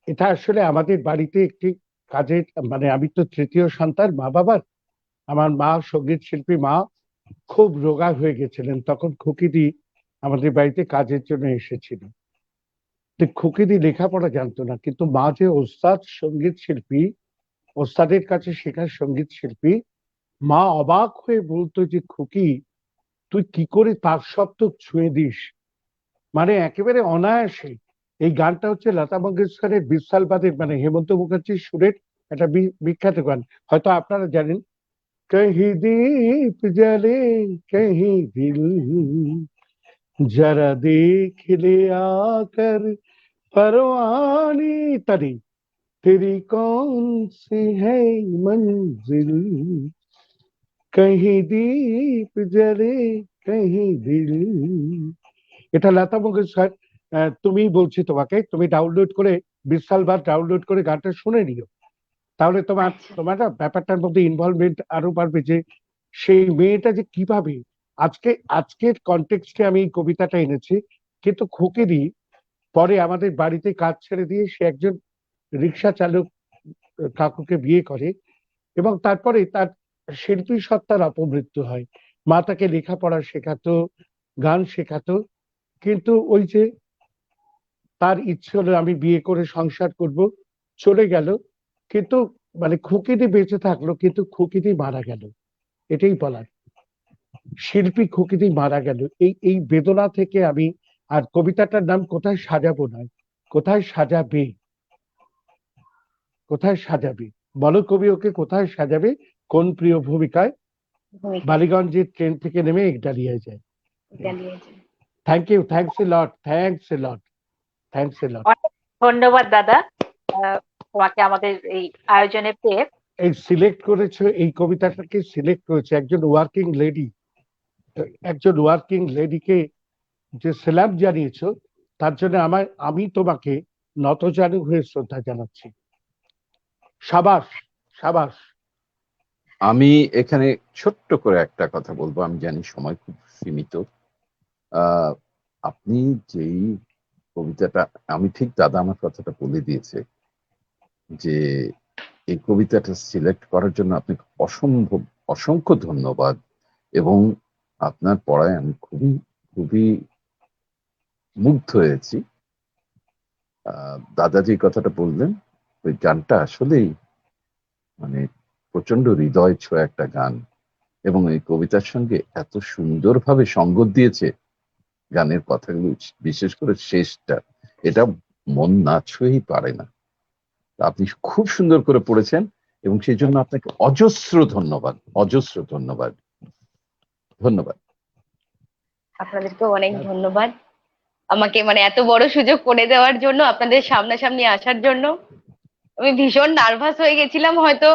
এটা আসলে আমাদের বাড়িতে একটি কাজের, মানে আমি তো তৃতীয় সন্তান মা বাবার। আমার মা সঙ্গীত শিল্পী, মা খুব রোগা হয়ে গেছিলেন, তখন খুকিদি আমাদের বাড়িতে কাজের জন্য এসেছিল। তো খুকিদি লেখাপড়া জানতো না, কিন্তু মা যে ওস্তাদ সঙ্গীত শিল্পী, ওস্তাদের কাছে শেখা সঙ্গীত শিল্পী, মা অবাক হয়ে বলতো যে খুকি, তুই কি করে তার সপ্তক ছুঁয়ে দিস, মানে একেবারে অনায়াসে। এই গানটা হচ্ছে লতা মঙ্গেশকরের বিশালবাদের, মানে হেমন্ত মুখার্জির সুরের একটা বিখ্যাত গান, হয়তো আপনারা জানেন। कहीं दीप जले कहीं दिल, जरा देख ले आकर परवानी तरी, तेरी कौन सी है मंजिल, कहीं दीप जले कहीं दिल। এটা লতা মঙ্গেশকর। তুমি বলছি তোমাকে, তুমি ডাউনলোড করে, বিশালবার ডাউনলোড করে গানটা শুনে নিও, তাহলে তোমার আচ্ছা, তোমার না ব্যাপারটার মধ্যে ইনভলভমেন্ট আরো বাড়বে, যে সেই মেয়েটা যে কিভাবে আজকের কনটেক্সটে আমি এই কবিতাটা এনেছি। কিন্তু খুকিদি পরে আমাদের বাড়িতে কাজ ছেড়ে দিয়ে সে একজন রিক্সা চালক কাকুকে বিয়ে করে, এবং তারপরে তার শিল্পী সত্তার অপমৃত্যু হয়। মা তাকে লেখাপড়া শেখাতো, গান শেখাতো, কিন্তু ওই যে তার ইচ্ছে হলো আমি বিয়ে করে সংসার করব, চলে গেল। কিন্তু মানে খুকিদি বেঁচে থাকলো, কিন্তু খুকিদি মারা গেল, এটাই বলার। শিল্পী খুকিদি মারা গেল, এই বেদনা থেকে আমি, আর কবিতাটার নাম কোথায় সাজাবো নয়, কোথায় সাজাবে, কোথায় সাজাবে। বলো কবি ওকে কোথায় সাজাবে, কোন প্রিয় ভূমিকায়? ভূমিকা বালিগঞ্জের ট্রেন থেকে নেমে একডালিয়ায় যায়। চালিয়ে যান। Thank you, thanks a lot, thanks a lot, thanks a lot. অনেক ধন্যবাদ দাদা, তোমাকে আমাদের এই আয়োজনে পেয়ে। এই সিলেক্ট করেছো, এই কবিতাটাকে সিলেক্ট করেছে একজন ওয়ার্কিং লেডি, একজন ওয়ার্কিং লেডিকে যে সেলাম জানিয়েছো, তার জন্য আমি তোমাকে নতজানু হয়ে শ্রদ্ধা জানাচ্ছি। সাবাস, সাবাস। আমি এখানে ছোট্ট করে একটা কথা বলবো, আমি জানি সময় খুব সীমিত। আপনি যেই কবিতাটা, আমি ঠিক দাদা আমার কথাটা বলে দিয়েছে যে এই কবিতাটা সিলেক্ট করার জন্য আপনাকে অসংখ্য ধন্যবাদ, এবং আপনার পড়ায় আমি খুবই খুবই মুগ্ধ হয়েছি। দাদা যে কথাটা বললেন, ওই গানটা আসলেই মানে প্রচন্ড হৃদয় ছোঁয়া একটা গান, এবং এই কবিতার সঙ্গে এত সুন্দরভাবে সঙ্গত দিয়েছে গানের কথাগুলো, বিশেষ করে শেষটা, এটা মন না ছুঁয়েই পারে না। আপনি খুব সুন্দর করে পড়েছেন এবং সেই জন্য আপনাকে অজস্র ধন্যবাদ, অজস্র ধন্যবাদ। ধন্যবাদ। আপনাদেরকেও অনেক ধন্যবাদ আমাকে মানে এত বড় সুযোগ করে দেওয়ার জন্য, আপনাদের সামনাসামনি আসার জন্য। আমি ভীষণ নার্ভাস হয়ে গেছিলাম, হয়তো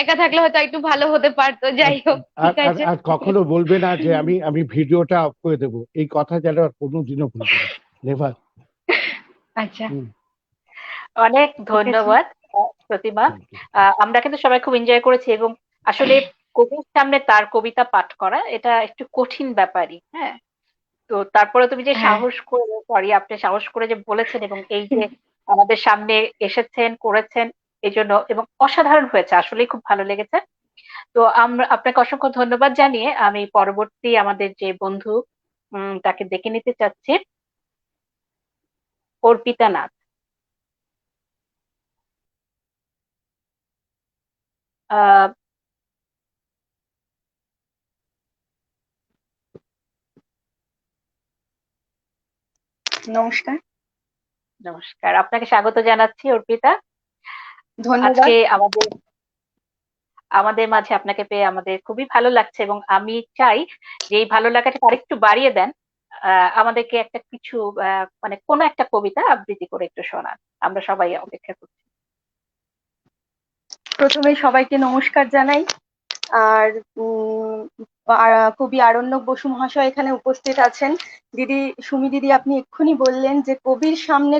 একা থাকলে হয়তো একটু ভালো হতে পারতো। যাই হোক, আর ঠিক আছে। আর কখনো বলবে না যে আমি ভিডিওটা অফ করে দেবো, এই কথা যেন আর কোনোদিনও বলবে না, নেভার। আচ্ছা, অনেক ঠিক আছে। ধন্যবাদ প্রতিমা। আমরা কিন্তু সবাই খুব এনজয় করেছি, এবং আসলে কবির সামনে তার কবিতা পাঠ করা এটা একটু কঠিন ব্যাপারই, হ্যাঁ। তো তারপরে তুমি যে হ্যাঁ, সাহস করে, সরি, আপনি সাহস করে যে বলেছেন এবং এই যে আমাদের সামনে এসেছেন, করেছেন, এই জন্য, এবং অসাধারণ হয়েছে, আসলেই খুব ভালো লেগেছে। তো আমরা আপনাকে অসংখ্য ধন্যবাদ জানিয়ে আমি পরবর্তী আমাদের যে বন্ধু তাকে ডেকে নিতে চাচ্ছি, অর্পিতা নাথ। আহ নমস্কার। নমস্কার, আপনাকে স্বাগত জানাচ্ছি অর্পিতা। ধন্যবাদ। আজকে আমাদের আমাদের মাঝে আপনাকে পেয়ে আমাদের খুবই ভালো লাগছে, এবং আমি চাই যে এই ভালো লাগাটা আরেকটু বাড়িয়ে দেন। আমাদেরকে একটা কিছু মানে কোনো একটা কবিতা আবৃত্তি করে একটু শোনান, আমরা সবাই অপেক্ষা করছি। প্রথমে সবাইকে নমস্কার জানাই। আর কবি আরণ্যক বসু মহাশয় এখানে উপস্থিত আছেন। দিদি, সুমি দিদি, আপনি এক্ষুনি বললেন যে কবির সামনে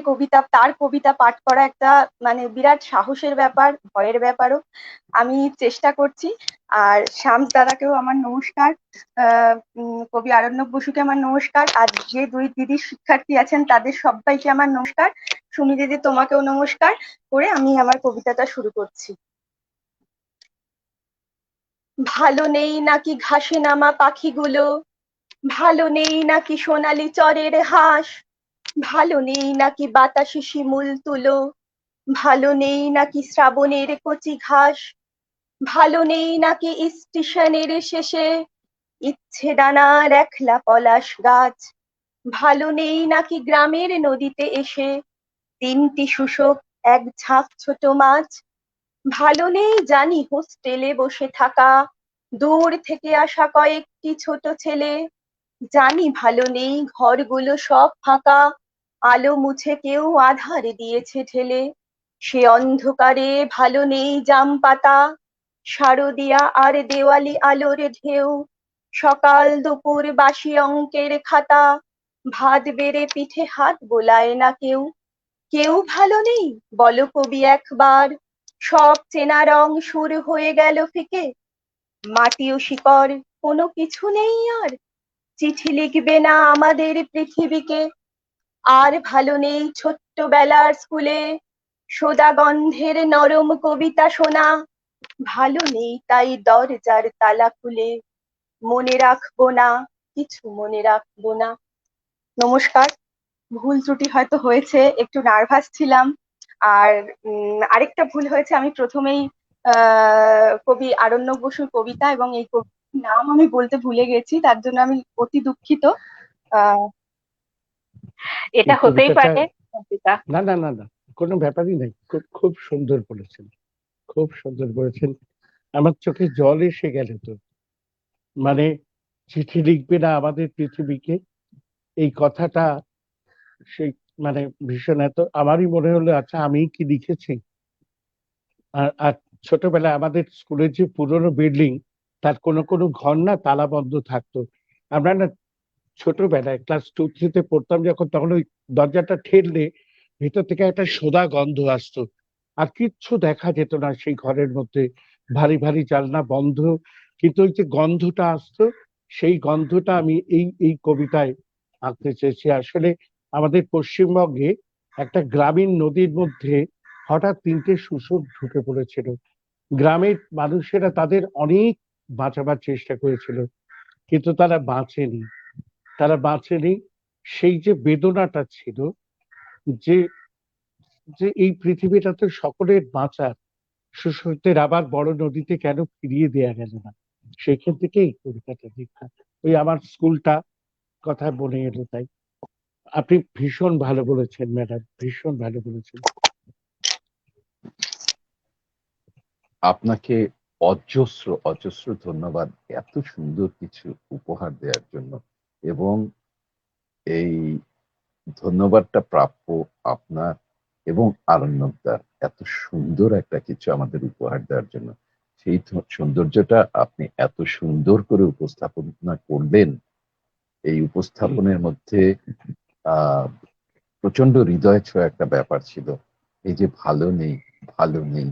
তার কবিতা পাঠ করা একটা মানে বিরাট সাহসের ব্যাপার, ভয়ের ব্যাপারও। আমি চেষ্টা করছি। আর শামস দাদাকেও আমার নমস্কার, কবি আরণ্যক বসুকে আমার নমস্কার, আর যে দুই দিদি শিক্ষার্থী আছেন তাদের সবাইকে আমার নমস্কার। সুমি দিদি, তোমাকেও নমস্কার করে আমি আমার কবিতাটা শুরু করছি। ভালো নেই নাকি ঘাসে নামা পাখিগুলো, ভালো নেই নাকি সোনালি চরের হাঁস, ভালো নেই নাকি বাতাসি শিমুল তুলো, ভালো নেই নাকি শ্রাবণের কচি ঘাস, ভালো নেই নাকি স্টেশনের শেষে ইচ্ছে ডানার একলা পলাশ গাছ, ভালো নেই নাকি গ্রামের নদীতে এসে তিনটি শুশক এক ঝাঁক ছোট মাছ, ভালো নেই জানি হোস্টেলে বসে থাকা দূর থেকে আসা কয়েকটি ছোট ছেলে, জানি ভালো নেই ঘরগুলো সব ফাঁকা, আলো মুছে কেউ আধার দিয়েছে ঢেলে, সে অন্ধকারে ভালো নেই জাম পাতা, শারদিয়া আর দেওয়ালি আলোর ঢেউ, সকাল দুপুর বাসি অঙ্কের খাতা, ভাত বেড়ে পিঠে হাত বোলায় না কেউ, কেউ ভালো নেই বলো কবি একবার, সব চেনা রং সুর হয়ে গেল ফিকে, মাটি ও শিকড় কোনো কিছু নেই আর, চিঠি লিখবে না আমাদের পৃথিবীকে, আর ভালো নেই ছোট্টবেলার স্কুলে সোদা গন্ধের নরম কবিতা শোনা, ভালো নেই তাই দরজার তালা খুলে মনে রাখবো না, কিছু মনে রাখবো না। নমস্কার। ভুল ত্রুটি হয়তো হয়েছে, একটু নার্ভাস ছিলাম। আর আরেকটা ভুল হয়েছে, আমি প্রথমেই কবি আরণ্যক বসুর কবিতা এবং এই কবির নাম আমি বলতে ভুলে গেছি, তার জন্য আমি অতি দুঃখিত। আহ এটা হতেই পারে অর্পিতা। না না না না, কোনো ব্যাপারই নেই, খুব খুব সুন্দর বলেছেন, খুব সুন্দর বলেছেন। আমার চোখে জল এসে গেল তো। মানে চিঠি লিখবে না আমাদের পৃথিবীকে, এই কথাটা সেই মানে ভীষণ, এত আমারই মনে হলো আচ্ছা আমি কি লিখেছি। আর ছোটবেলায় আমাদের স্কুলের যে পুরনো বিল্ডিং, তার কোনো কোনো ঘর না তালা বন্ধ থাকতো। আমরা না ছোটবেলায় ক্লাস 2-3 পড়তাম যখন, তখন ওই দরজাটা ঠেললে ভিতর থেকে একটা সোদা গন্ধ আসতো, আর কিচ্ছু দেখা যেত না সেই ঘরের মধ্যে, ভারী ভারী জানলা বন্ধ, কিন্তু ওই যে গন্ধটা আসতো, সেই গন্ধটা আমি এই এই কবিতায় আঁকতে চেয়েছি। আসলে আমাদের পশ্চিমবঙ্গে একটা গ্রামীণ নদীর মধ্যে হঠাৎ 3টে শুশুক ঢুকে পড়েছিল। গ্রামের মানুষেরা তাদের অনেক বাঁচাবার চেষ্টা করেছিল, কিন্তু তারা বাঁচেনি, তারা বাঁচেনি। সেই যে বেদনাটা ছিল, যে যে এই পৃথিবীটা তো সকলের বাঁচার, সুস্রোতের আবার বড় নদীতে কেন ফিরিয়ে দেয়া গেল না, সেখান থেকে এই কবিতাটা লেখা। ওই আমার স্কুলটা কথা মনে এলো তাই। আপনি ভীষণ ভালো বলেছেন ম্যাডাম, ভীষণ ভালো বলেছেন। আপনাকে অজস্র অজস্র ধন্যবাদ এত সুন্দর কিছু উপহার দেওয়ার জন্য, এবং এই ধন্যবাদটা প্রাপ্য আপনার এবং আরণ্যকদার, এত সুন্দর একটা কিছু আমাদের উপহার দেওয়ার জন্য। সেই সৌন্দর্যটা আপনি এত সুন্দর করে উপস্থাপনা করলেন। এই উপস্থাপনের মধ্যে প্রচন্ড হৃদয় ছোঁয়া একটা ব্যাপার ছিল। এই যে ভালো নেই, ভালো নেই,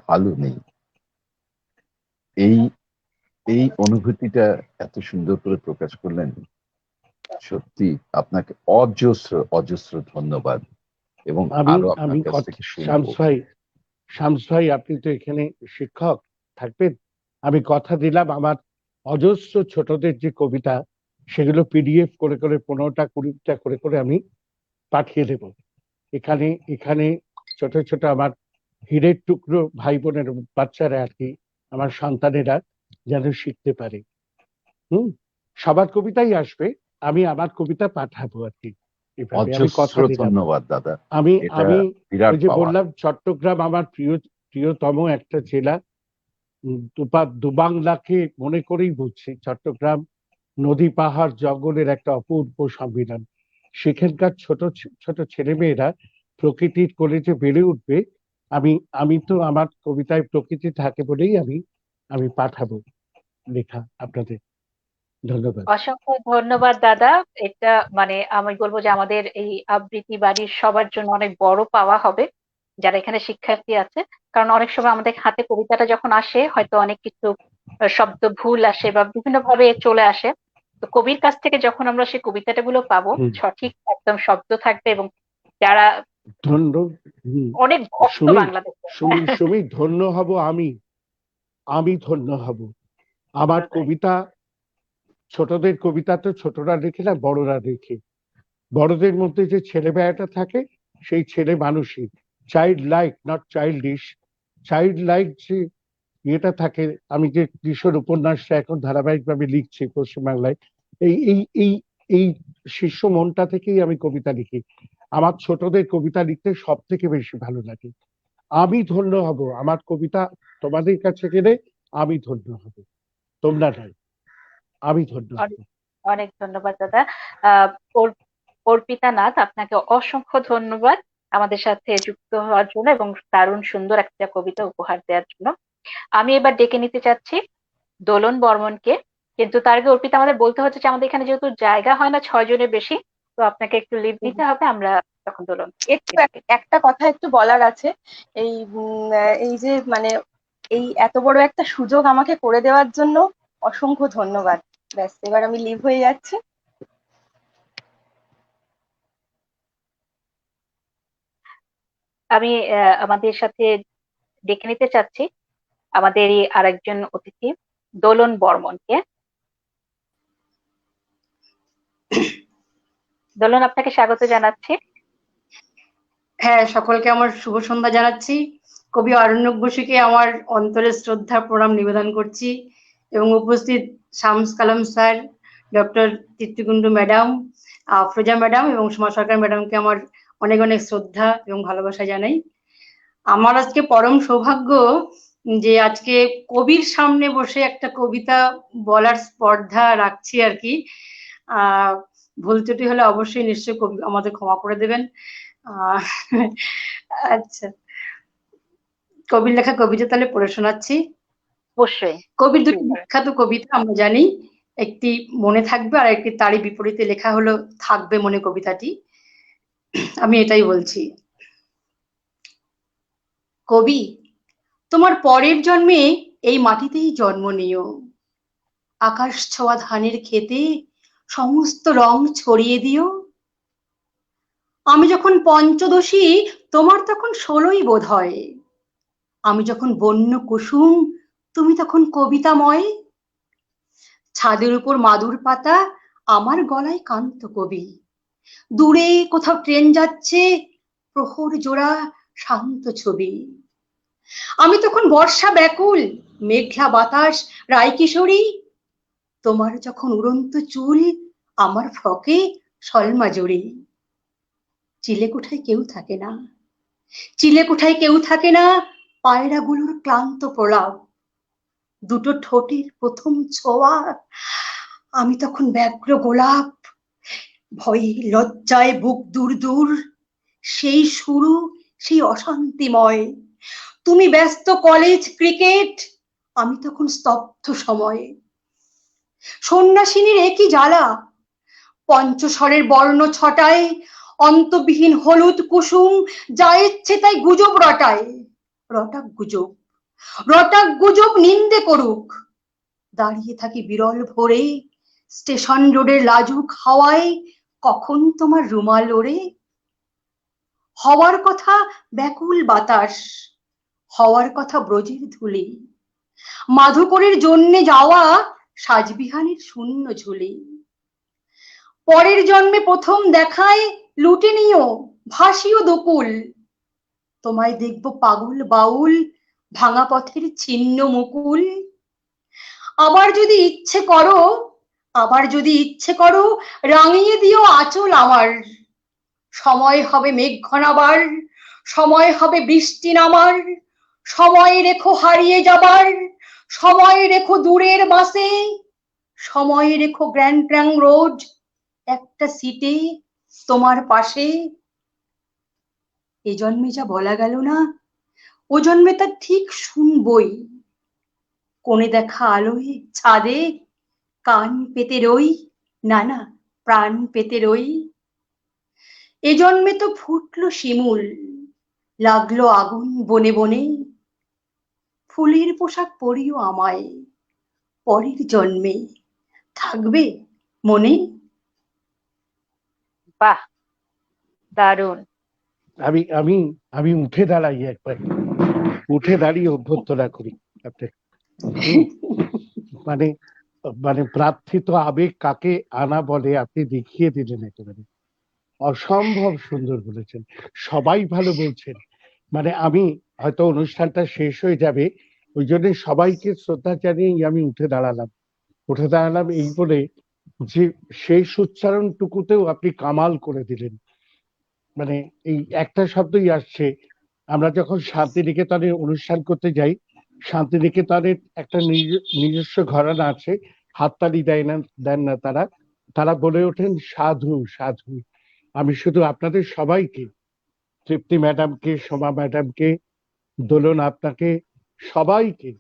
ভালো নেই, এই এই অনুভূতিটা এত সুন্দর করে প্রকাশ করলেন। সত্যি আপনাকে অজস্র অজস্র ধন্যবাদ, এবং আমি আরো আমি আপনার কাছ থেকে শুনবো। শামস ভাই আপনি তো এখানে শিক্ষক থাকবেন, আমি কথা দিলাম আমার অজস্র ছোটদের যে কবিতা সেগুলো পিডিএফ করে করে 15টা 20টা করে করে আমি পাঠিয়ে দেব। এখানে এখানে ছোট ছোট আমার হীরের টুকরো ভাই বোনের বাচ্চারা আর কি, আমার সন্তানেরা যেন শিখতে পারে। সবার কবিতাই আসবে, আমি আমার কবিতা পাঠাবো আর কি। এভাবে আমি কথা অজস্র দিলাম। ধন্যবাদ দাদা, আমি এটা আমি বিরাট ওই যে পাওয়া। বললাম চট্টগ্রাম আমার প্রিয়তম একটা জেলা। দুবাংলাকে মনে করেই বুঝছি। চট্টগ্রাম নদী পাহাড় জঙ্গলের একটা অপূর্ব সম্মিলন। সেখানকার ছোট ছোট ছেলেমেয়েরা প্রকৃতির কোলে যে বেড়ে উঠবে, আমি আমি তো আমার কবিতায় প্রকৃতি থাকে বলেই আমি পাঠাবো লেখা আপনাদের। ধন্যবাদ। অসংখ্য ধন্যবাদ দাদা। এটা মানে আমি বলবো যে আমাদের এই আবৃত্তি বাড়ির সবার জন্য অনেক বড় পাওয়া হবে, যারা এখানে শিক্ষার্থী আছে। কারণ অনেক সময় আমাদের হাতে কবিতাটা যখন আসে হয়তো অনেক কিছু শব্দ ভুল আসে বা বিভিন্ন ভাবে চলে আসে। তো কবির কাছ থেকে যখন আমরা সেই কবিতাটা গুলো পাবো, সঠিক একদম শব্দ থাকবে, এবং যারা অনেক ভক্ত সুমি বাংলাদেশে। সুমি সুমি ধন্য হব আমি ধন্য হব। আমার কবিতা, ছোটদের কবিতা তো ছোটরা লেখে না, বড়রা লেখে। বড়দের মধ্যে যে ছেলে বেয়াটা থাকে, সেই ছেলে মানুষই child like, not childish. Child like যে ইয়েটা থাকে, আমি যে কিশোর উপন্যাসটা এখন ধারাবাহিকভাবে লিখছি পশ্চিমবাংলায়, এই এই এই এই শিশু মনটা থেকেই আমি কবিতা লিখি। আমার ছোটদের কবিতা লিখতে সব থেকে বেশি ভালো লাগে। আমি ধন্য হব, আমার কবিতা তোমাদের কাছে গেলে আমি ধন্য হব, তোমরা নাই, আমি ধন্য হব। অনেক ধন্যবাদ দাদা। আহ অর্পিতা নাথ, আপনাকে অসংখ্য ধন্যবাদ আমাদের সাথে যুক্ত হওয়ার জন্য এবং দারুণ সুন্দর একটা কবিতা উপহার দেওয়ার জন্য। আমি এবার ডেকে নিতে চাচ্ছি দোলন বর্মনকে। কিন্তু তার আগে অর্পিতা আমাদের বলতে হচ্ছে যে আমাদের এখানে যেহেতু জায়গা হয় না 6 জনের বেশি, তো আপনাকে একটু লিভ দিতে হবে। আমরা তখন দোলন একটু একটা কথা একটু বলার আছে। এই এই যে মানে এই এত বড় একটা সুযোগ আমাকে করে দেওয়ার জন্য অসংখ্য ধন্যবাদ। ব্যাস, এবার আমি লিভ হয়ে যাচ্ছি। আমি আমাদের সাথে ডেকে নিতে চাচ্ছি আমাদের এই আরেকজন অতিথি দোলন বর্মনকে। দোলন, আপনাকে স্বাগত জানাচ্ছি। হ্যাঁ, সকলকে আমার শুভ সন্ধ্যা জানাচ্ছি। কবি অরণ্যক বসুকে আমার অন্তরের শ্রদ্ধা প্রণাম নিবেদন করছি, এবং উপস্থিত Shams Kalam sir, doctor Tripti Kundu madam, Afroza madam এবং সোমা সরকার ম্যাডামকে আমার অনেক অনেক শ্রদ্ধা এবং ভালোবাসা জানাই। আমার আজকে পরম সৌভাগ্য যে আজকে কবির সামনে বসে একটা কবিতা বলার স্পর্ধা রাখছি আর কি। ভুল ত্রুটি হলে অবশ্যই নিশ্চয়ই কবি আমাদের ক্ষমা করে দেবেন। আচ্ছা, কবির লেখা কবিতা তাহলে পড়ে শোনাচ্ছি। অবশ্যই। কবির দুটি বিখ্যাত কবিতা আমরা জানি, একটি মনে থাকবে আর একটি তারই বিপরীতে লেখা হলো থাকবে মনে কবিতাটি। আমি এটাই বলছি। কবি, তোমার পরের জন্মে এই মাটিতেই জন্ম নিও, আকাশ ছোঁয়া ধানের খেতে সমস্ত রং ছড়িয়ে দিও। আমি যখন পঞ্চদশী তোমার তখন 16ই বোধ হয়, আমি যখন বন্য কুসুম তুমি তখন কবিতাময়। ছাদের উপর মাদুর পাতা আমার গলায় কান্ত কবি, দূরে কোথাও ট্রেন যাচ্ছে প্রহর জোড়া শান্ত ছবি। আমি তখন বর্ষা ব্যাকুল, মেঘলা বাতাস রায়কিশোরী। তোমার যখন উড়ন্ত চুল আমার ফ্রকে সলমা জড়ি। চিলেকোঠায় কেউ থাকে না, চিলেকোঠায় কেউ থাকে না, পায়রাগুলোর ক্লান্ত প্রলাপ, দুটো ঠোঁটের প্রথম ছোঁয়া, আমি তখন ব্যগ্র গোলাপ। ভয়ে লজ্জায় বুক দূর দূর, সেই শুরু, সেই অশান্তিময়। তুমি ব্যস্ত কলেজ ক্রিকেট, আমি তখন স্তব্ধ সময়ে। সন্ন্যাসিনীর একই জ্বালা, পঞ্চস্বরের বর্ণ ছটায়, অন্তবিহীন হলুদ কুসুম যা ইচ্ছে তাই গুজব রটায়। রটাক গুজব, রটাক গুজব নিন্দে করুক। দাঁড়িয়ে থাকি বিরল ভোরে, স্টেশন রোডের লাজুক হাওয়ায়, কখন তোমার রুমাল ওড়ে। হওয়ার কথা ব্যাকুল বাতাস, হওয়ার কথা ব্রজের ধুলি, মাধুকরীর জন্যে যাওয়া সাজবিহানের শূন্য ঝুলি। পরের জন্মে প্রথম দেখায় লুটে নিও ভাসিও দকুল, তোমায় দেখব পাগল বাউল, ভাঙা পথের ছিন্ন মুকুল। আবার যদি ইচ্ছে করো, আবার যদি ইচ্ছে করো, রাঙিয়ে দিও আঁচল আমার। সময় হবে মেঘ ঘনাবার, সময় হবে বৃষ্টি নামার, সময় রেখো হারিয়ে যাবার, সময় রেখো দূরের বাসে, সময় রেখো গ্র্যান্ড ট্রাঙ্ক রোড, একটা সিটে তোমার পাশে। এ জন্মে যা বলা গেল না, ও জন্মে তা ঠিক শুনবই। কোণে দেখা আলোয় ছাদে কান পেতে রই, না না প্রাণ পেতে রই। এ জন্মে তো ফুটলো শিমুল, লাগলো আগুন বনে বনে, ফুলের পোশাক পরিও আমায়, পরের জন্মে থাকবে মনে। বাহ, দারুণ। আমি আমি আমি উঠে দাঁড়াই একবার, উঠে দাঁড়িয়ে অভ্যর্থনা করি আপনার। মানে মানে প্রার্থিত আবেগ কাকে আনা বলে আপনি দেখিয়ে দিলেন একেবারে। অসম্ভব সুন্দর বলেছেন, সবাই ভালো বলছেন। মানে আমি হয়তো অনুষ্ঠানটা শেষ হয়ে যাবে, ওই জন্য সবাইকে শ্রদ্ধা জানিয়েই আমি উঠে দাঁড়ালাম এই বলে যে শেষ উচ্চারণটুকুতেও আপনি কামাল করে দিলেন। মানে এই একটা শব্দই আসছে, আমরা যখন শান্তিনিকেতনে অনুষ্ঠান করতে যাই, শান্তিনিকেতনের একটা নিজস্ব ঘরানা আছে, হাততালি দেন না তারা, তারা বলে ওঠেন সাধু সাধু। আমি শুধু আপনাদের সবাইকে, তৃপ্তি ম্যাডামকে, সোমা ম্যাডামকে, দোলন আপনাকে, সবাইকে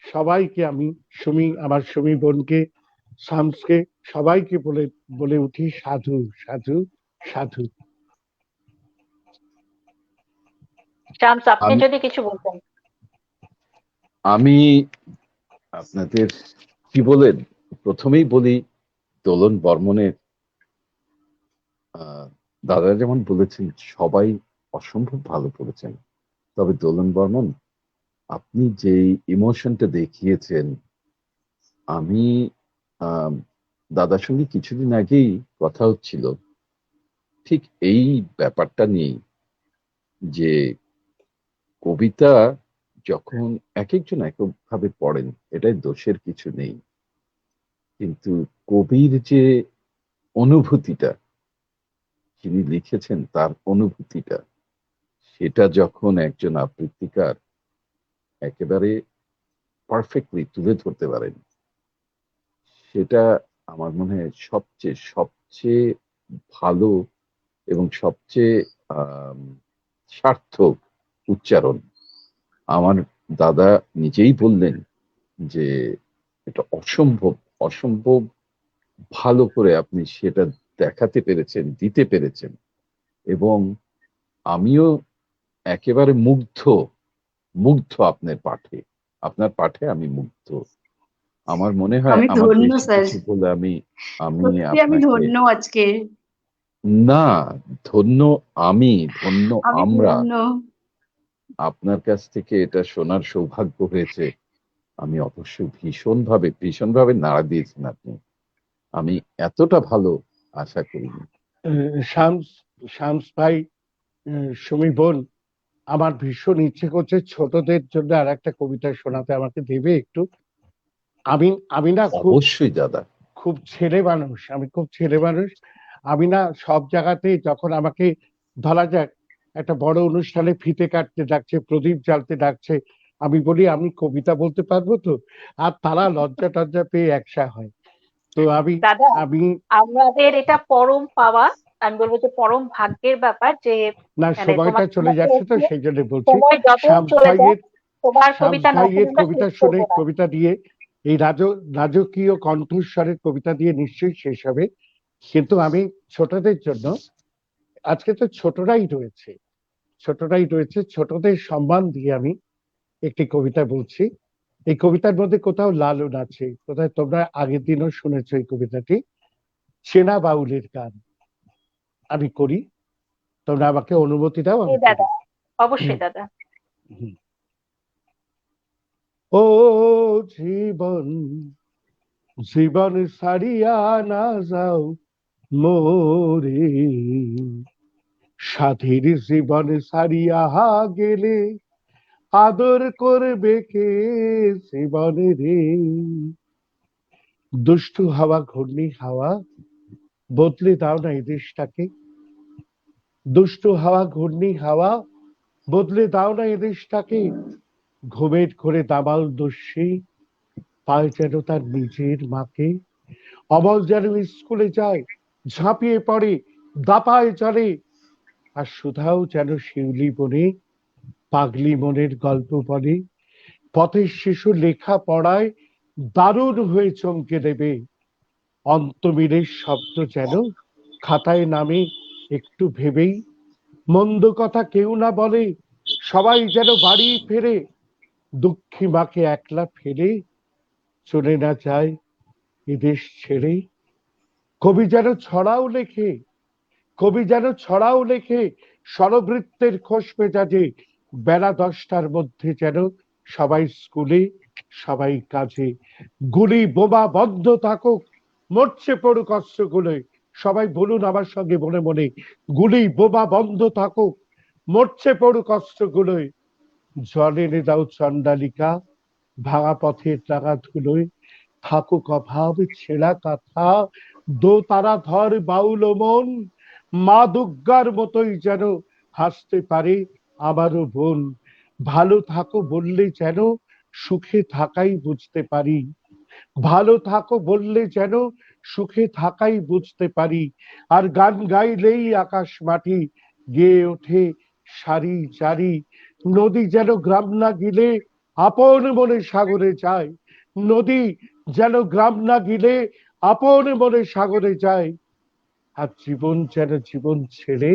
সবাইকে আমি আমার সুমি বোনকে, শামসকে, সবাইকে বলে বলে উঠি সাধু সাধু সাধু। শামস, আপনি আমি যদি কিছু বলতেন। আমি আপনাদের কি বলেন, প্রথমেই বলি দোলন বর্মনের দাদা যেমন বলেছেন সবাই অসম্ভব ভালো করেছেন, তবে দোলন বর্মন আপনি যে ইমোশনটা দেখিয়েছেন, আমি দাদার সঙ্গে কিছুদিন আগেই কথা হচ্ছিল ঠিক এই ব্যাপারটা নিয়ে, যে কবিতা যখন এক একজন একভাবে পড়েন এটাই দোষের কিছু নেই, কিন্তু কবির যে অনুভূতিটা যিনি লিখেছেন তার অনুভূতিটা, সেটা যখন একজন আবৃত্তিকার একেবারে পারফেক্টলি তুলে ধরতে পারেন, সেটা আমার মনে হয় সবচেয়ে সবচেয়ে ভালো এবং সবচেয়ে আহ সার্থক উচ্চারণ। আমার দাদা নিজেই বললেন যে এটা অসম্ভব অসম্ভব ভালো করে আপনি সেটা দেখাতে পেরেছেন, দিতে পেরেছেন, এবং আমিও একেবারে মুগ্ধ মুগ্ধ আপনার পাঠে আমি মুগ্ধ। আমার মনে হয় আমি আমার ধন্য বেশি স্যার, কিছু বলে আমি আমি সত্যি আমি আপনাকে, ধন্য আজকে। না, ধন্য আমি, ধন্য আমি আমরা, ধন্য। আপনার কাছ থেকে এটা শোনার সৌভাগ্য হয়েছে। আমি অবশ্যই ভীষণভাবে নাড়া দিয়েছেন আপনি, আমি এতটা ভালো আশা করিনি। শামস শামস ভাই, সুমি বোন, আমার ভীষণ ইচ্ছে করছে ছোটদের জন্য আর একটা কবিতা শোনাতে, আমাকে দেবে একটু? আমি আমি না অবশ্যই দাদা। খুব ছেলে মানুষ, আমি খুব ছেলে মানুষ। আমি না সব জায়গাতে যখন আমাকে ধরা যাক একটা বড় অনুষ্ঠানে ফিতে কাটতে ডাকছে, প্রদীপ জ্বালতে ডাকছে, আমি বলি আমি কবিতা বলতে পারবো তো, আর তারা লজ্জা টজ্জা পেয়ে একসা হয়। তো আমি দাদা, আমি আমাদের এটা পরম পাওয়া, আমি বলবো যে পরম ভাগ্যের ব্যাপার যে না, মানে সময়টা তোমাকে চলে যাচ্ছে তো সেই জন্য বলছি। সময় যত শামস চলে যায় ভাইয়ের তোমার শামস কবিতা না ভাইয়ের শুনে আমরা কবিতা শেষ শুনে, করবো না। কবিতা দিয়ে এই রাজকীয় কণ্ঠস্বরের কবিতা দিয়ে নিশ্চয়ই শেষ হবে। কিন্তু আমি ছোটদের জন্য, আজকে তো ছোটরাই রয়েছে, ছোটদের সম্মান দিয়ে আমি একটি কবিতা বলছি। এই কবিতার মধ্যে কোথাও লালন আছে, কোথায় তোমরা আগের দিনও শুনেছো এই কবিতাটি। চেনা বাউলের গান আমি করি, তোমরা আমাকে অনুমতি দাও আমি করি। দাদা, অবশ্যই দাদা। হুম। ও জীবন, জীবন ছাড়িয়া না যাও মোরে, সাথীর জীবন ছাড়িয়া গেলে আদর করবে কে জীবনে রে। দুষ্টু হাওয়া, ঘূর্ণি হাওয়া, বদলে দাও না এই দেশটাকে। দুষ্টু হাওয়া, ঘূর্ণি হাওয়া, বদলে দাও না এই দেশটাকে। ঘুমের ঘোরে দাবাল দস্যি পায় যেন তার নিজের মাকে। অমল যেন স্কুলে যায়, ঝাঁপিয়ে পড়ে, দাপায় চলে, আর সুধাও যেন শিউলি বনে পাগলি মনের গল্প বলে। পথের শিশু লেখা পড়ায় দারুণ হয়ে চমকে দেবে। অন্তমিলের শব্দ যেন খাতায় নামে একটু ভেবেই। মন্দ কথা কেউ না বলে, সবাই যেন বাড়ি ফেরে। দুঃখী মাকে একলা ফেলে চলে না যায় এদেশ ছেড়ে। কবি যেন ছড়াও লেখে, কবি যেন ছড়াও লেখে স্বরবৃত্তের খোশ মেজাজে। বেলা 10টার মধ্যে যেন সবাই স্কুলে, সবাই কাজে। গুলি বোমা বন্ধ থাকুক, মরছে পড়ুক অস্ত্রগুলো। সবাই বলুন আমার সঙ্গে মনে মনে, গুলি বোমা বন্ধ থাকুক, মরছে পড়ুক অস্ত্রগুলোয়। জল এনে দাও চণ্ডালিকা, ভাঙা পথের রাঙা ধুলোয়। থাকুক অভাব ছেঁড়া কাঁথা, দো তারা ধর বাউল মন। মা দুর্গার মতোই যেন হাসতে পারে আমারও বোন। ভালো থাকো বললে যেন সুখে থাকাই বুঝতে পারি। ভালো থাকো বললে যেন সুখে থাকাই বুঝতে পারি। আর গান গাইলেই আকাশ মাটি গেয়ে ওঠে সারি সারি। নদী যেন গ্রাম না গিলে আপন মনে সাগরে যায়। নদী যেন গ্রাম না গিলে আপন মনে সাগরে যায়। আর জীবন যেন জীবন ছেড়ে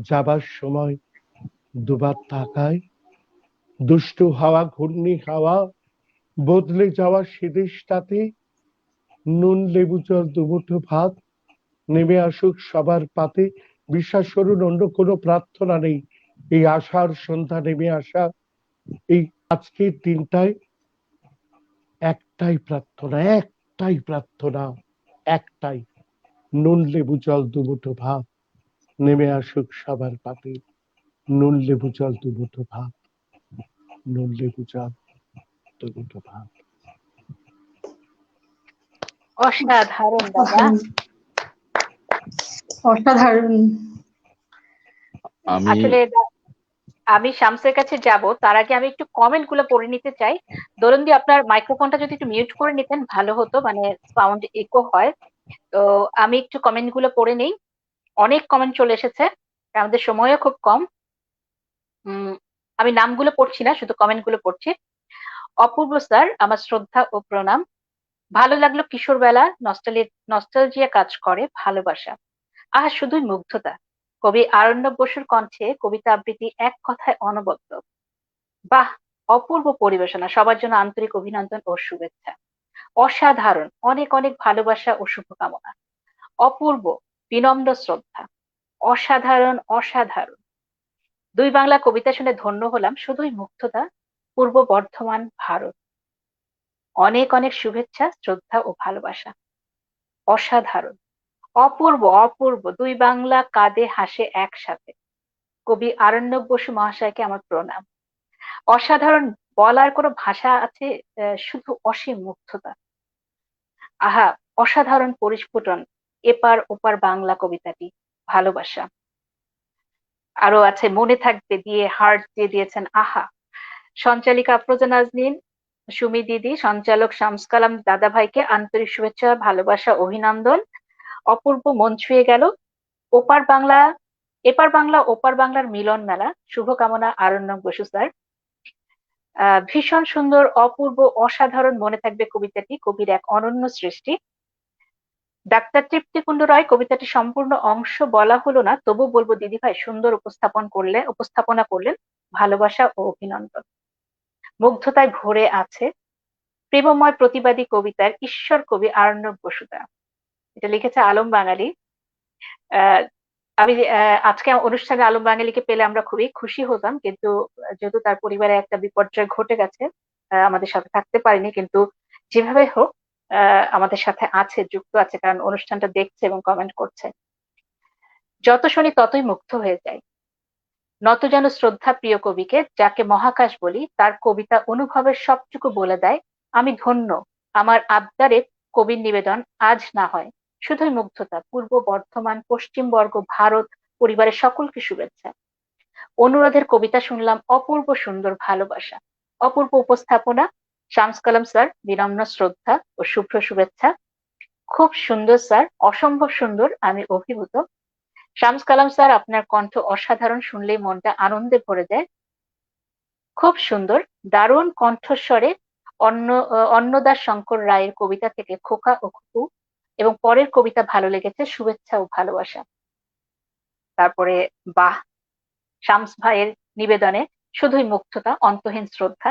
যাবার সময় দুবার তাকায়। দুষ্টু হাওয়া, ঘূর্ণি হাওয়া, বদলে যাওয়া সেদেশটাতে নুন লেবু জল দুমুঠো ভাত নেমে আসুক সবার পাতে। বিশ্বাস করুন অন্য কোনো প্রার্থনা নেই, এই আশার সন্ধ্যা নেমে আসা এই আজকের দিনটায় একটাই প্রার্থনা, একটাই প্রার্থনা, একটাই, নুন লেবু জল দুমুঠো ভাত নেমে আসুক সবার পাতে। নুন লেবু জল দুমুঠো ভাত, নুন লেবু জল দুমুঠো ভাত। অসাধারণ দাদা, অসাধারণ। আমি আসলে আমি শামসের কাছে যাব তার আগে আমি একটু কমেন্ট গুলো পড়ে নিতে চাই। দোলন দি, আপনার মাইক্রোফোনটা যদি একটু মিউট করে নিতেন ভালো হতো, মানে সাউন্ড ইকো হয়। তো আমি একটু কমেন্ট গুলো পড়ে নেই। অনেক কমেন্ট চলে এসেছে, আমাদের সময়ও খুব কম। আমি নামগুলো পড়ছি না, শুধু কমেন্ট গুলো পড়ছি। অপূর্ব স্যার, আমার শ্রদ্ধা ও প্রণাম। ভালো লাগলো, কিশোরবেলা নস্টালজিয়া কাজ করে, ভালোবাসা। আহা, শুধুই মুগ্ধতা। কবি আরণ্যক বসুর কণ্ঠে কবিতা আবৃত্তি এক কথায় অনবদ্য। বাহ, অপূর্ব পরিবেশনা, সবার জন্য আন্তরিক অভিনন্দন ও শুভেচ্ছা। অসাধারণ, অনেক অনেক ভালোবাসা ও শুভকামনা। অপূর্ব, বিনম্র শ্রদ্ধা। অসাধারণ, অসাধারণ। দুই বাংলা কবিতা শুনে ধন্য হলাম, শুধুই মুগ্ধতা। পূর্ব বর্ধমান, ভারত। অনেক অনেক শুভেচ্ছা, শ্রদ্ধা ও ভালোবাসা। অসাধারণ, অপূর্ব, অপূর্ব। দুই বাংলা কাঁদে হাসে একসাথে। কবি আরণ্যক বসু মহাশয়কে আমার প্রণাম। অসাধারণ, বলার কোনো ভাষা আছে? শুধু অসীম মুগ্ধতা। আহা, অসাধারণ পরিস্ফুটন। এপার ওপার বাংলা কবিতাটি, ভালোবাসা। আরো আছে মনে থাকবে দিয়ে হার্ট দিয়ে দিয়েছেন, আহা। সঞ্চালিকা আফরোজা নাজনীন, সুমি দিদি, সঞ্চালক শামস কালাম দাদা ভাইকে আন্তরিক শুভেচ্ছা, ভালোবাসা, অভিনন্দন। অপূর্ব, মন ছুঁয়ে গেল। ওপার বাংলা, এপার বাংলা ওপার বাংলার মিলন মেলা, শুভকামনা আরণ্যক বসু স্যার। ভীষণ সুন্দর, অপূর্ব, অসাধারণ, মনে থাকবে কবিতাটি, কবির এক অনন্য সৃষ্টি। ডাক্তার তৃপ্তিকুণ্ড রায়, কবিতাটি সম্পূর্ণ অংশ বলা হলো না, তবু বলবো দিদিভাই সুন্দর উপস্থাপনা করলেন, ভালোবাসা ও অভিনন্দন। মুগ্ধতায় ভরে আছে প্রেমময় প্রতিবাদী কবিতার ঈশ্বর কবি আরণ্যক বসুদা। এটা লিখেছে আলম বাঙালি। আহ আমি আজকে অনুষ্ঠানে আলম বাঙালিকে পেলে আমরা খুবই খুশি হতাম, কিন্তু যেহেতু তার পরিবারে একটা বিপর্যয় ঘটে গেছে, আমাদের সাথে থাকতে পারেনি, কিন্তু যেভাবে হোক আমাদের সাথে আছে, যুক্ত আছে, কারণ অনুষ্ঠানটা দেখছে এবং কমেন্ট করছে। যত শুনি ততই মুগ্ধ হয়ে যায়। নত যেন শ্রদ্ধা প্রিয় কবিকে, যাকে মহাকাশ বলি, তার কবিতা অনুভবের সবটুকু বলে দেয়। আমি ধন্য, আমার আবদারে কবির নিবেদন আজ না হয় শুধুই মুগ্ধতা। পূর্ব বর্ধমান, পশ্চিমবঙ্গ, ভারত পরিবারের সকলকে শুভেচ্ছা। অনুরাধের কবিতা শুনলাম, অপূর্ব সুন্দর, ভালোবাসা। অপূর্ব উপস্থাপনা, শামস কালাম স্যার, বিনম্র শ্রদ্ধা ও শুভ্র শুভেচ্ছা। খুব সুন্দর স্যার, অসম্ভব সুন্দর, আমি অভিভূত। শামস কালাম স্যার, আপনার কণ্ঠ অসাধারণ, শুনলেই মনটা আনন্দে ভরে যায়। খুব সুন্দর, দারুণ কণ্ঠস্বরে। অন্নদাস শঙ্কর রায়ের কবিতা থেকে খোকা ও খুকু এবং পরের কবিতা ভালো লেগেছে, শুভেচ্ছা ও ভালোবাসা। তারপরে বাহ, শামস ভাইয়ের নিবেদনে শুধুই মুগ্ধতা, অন্তহীন শ্রদ্ধা।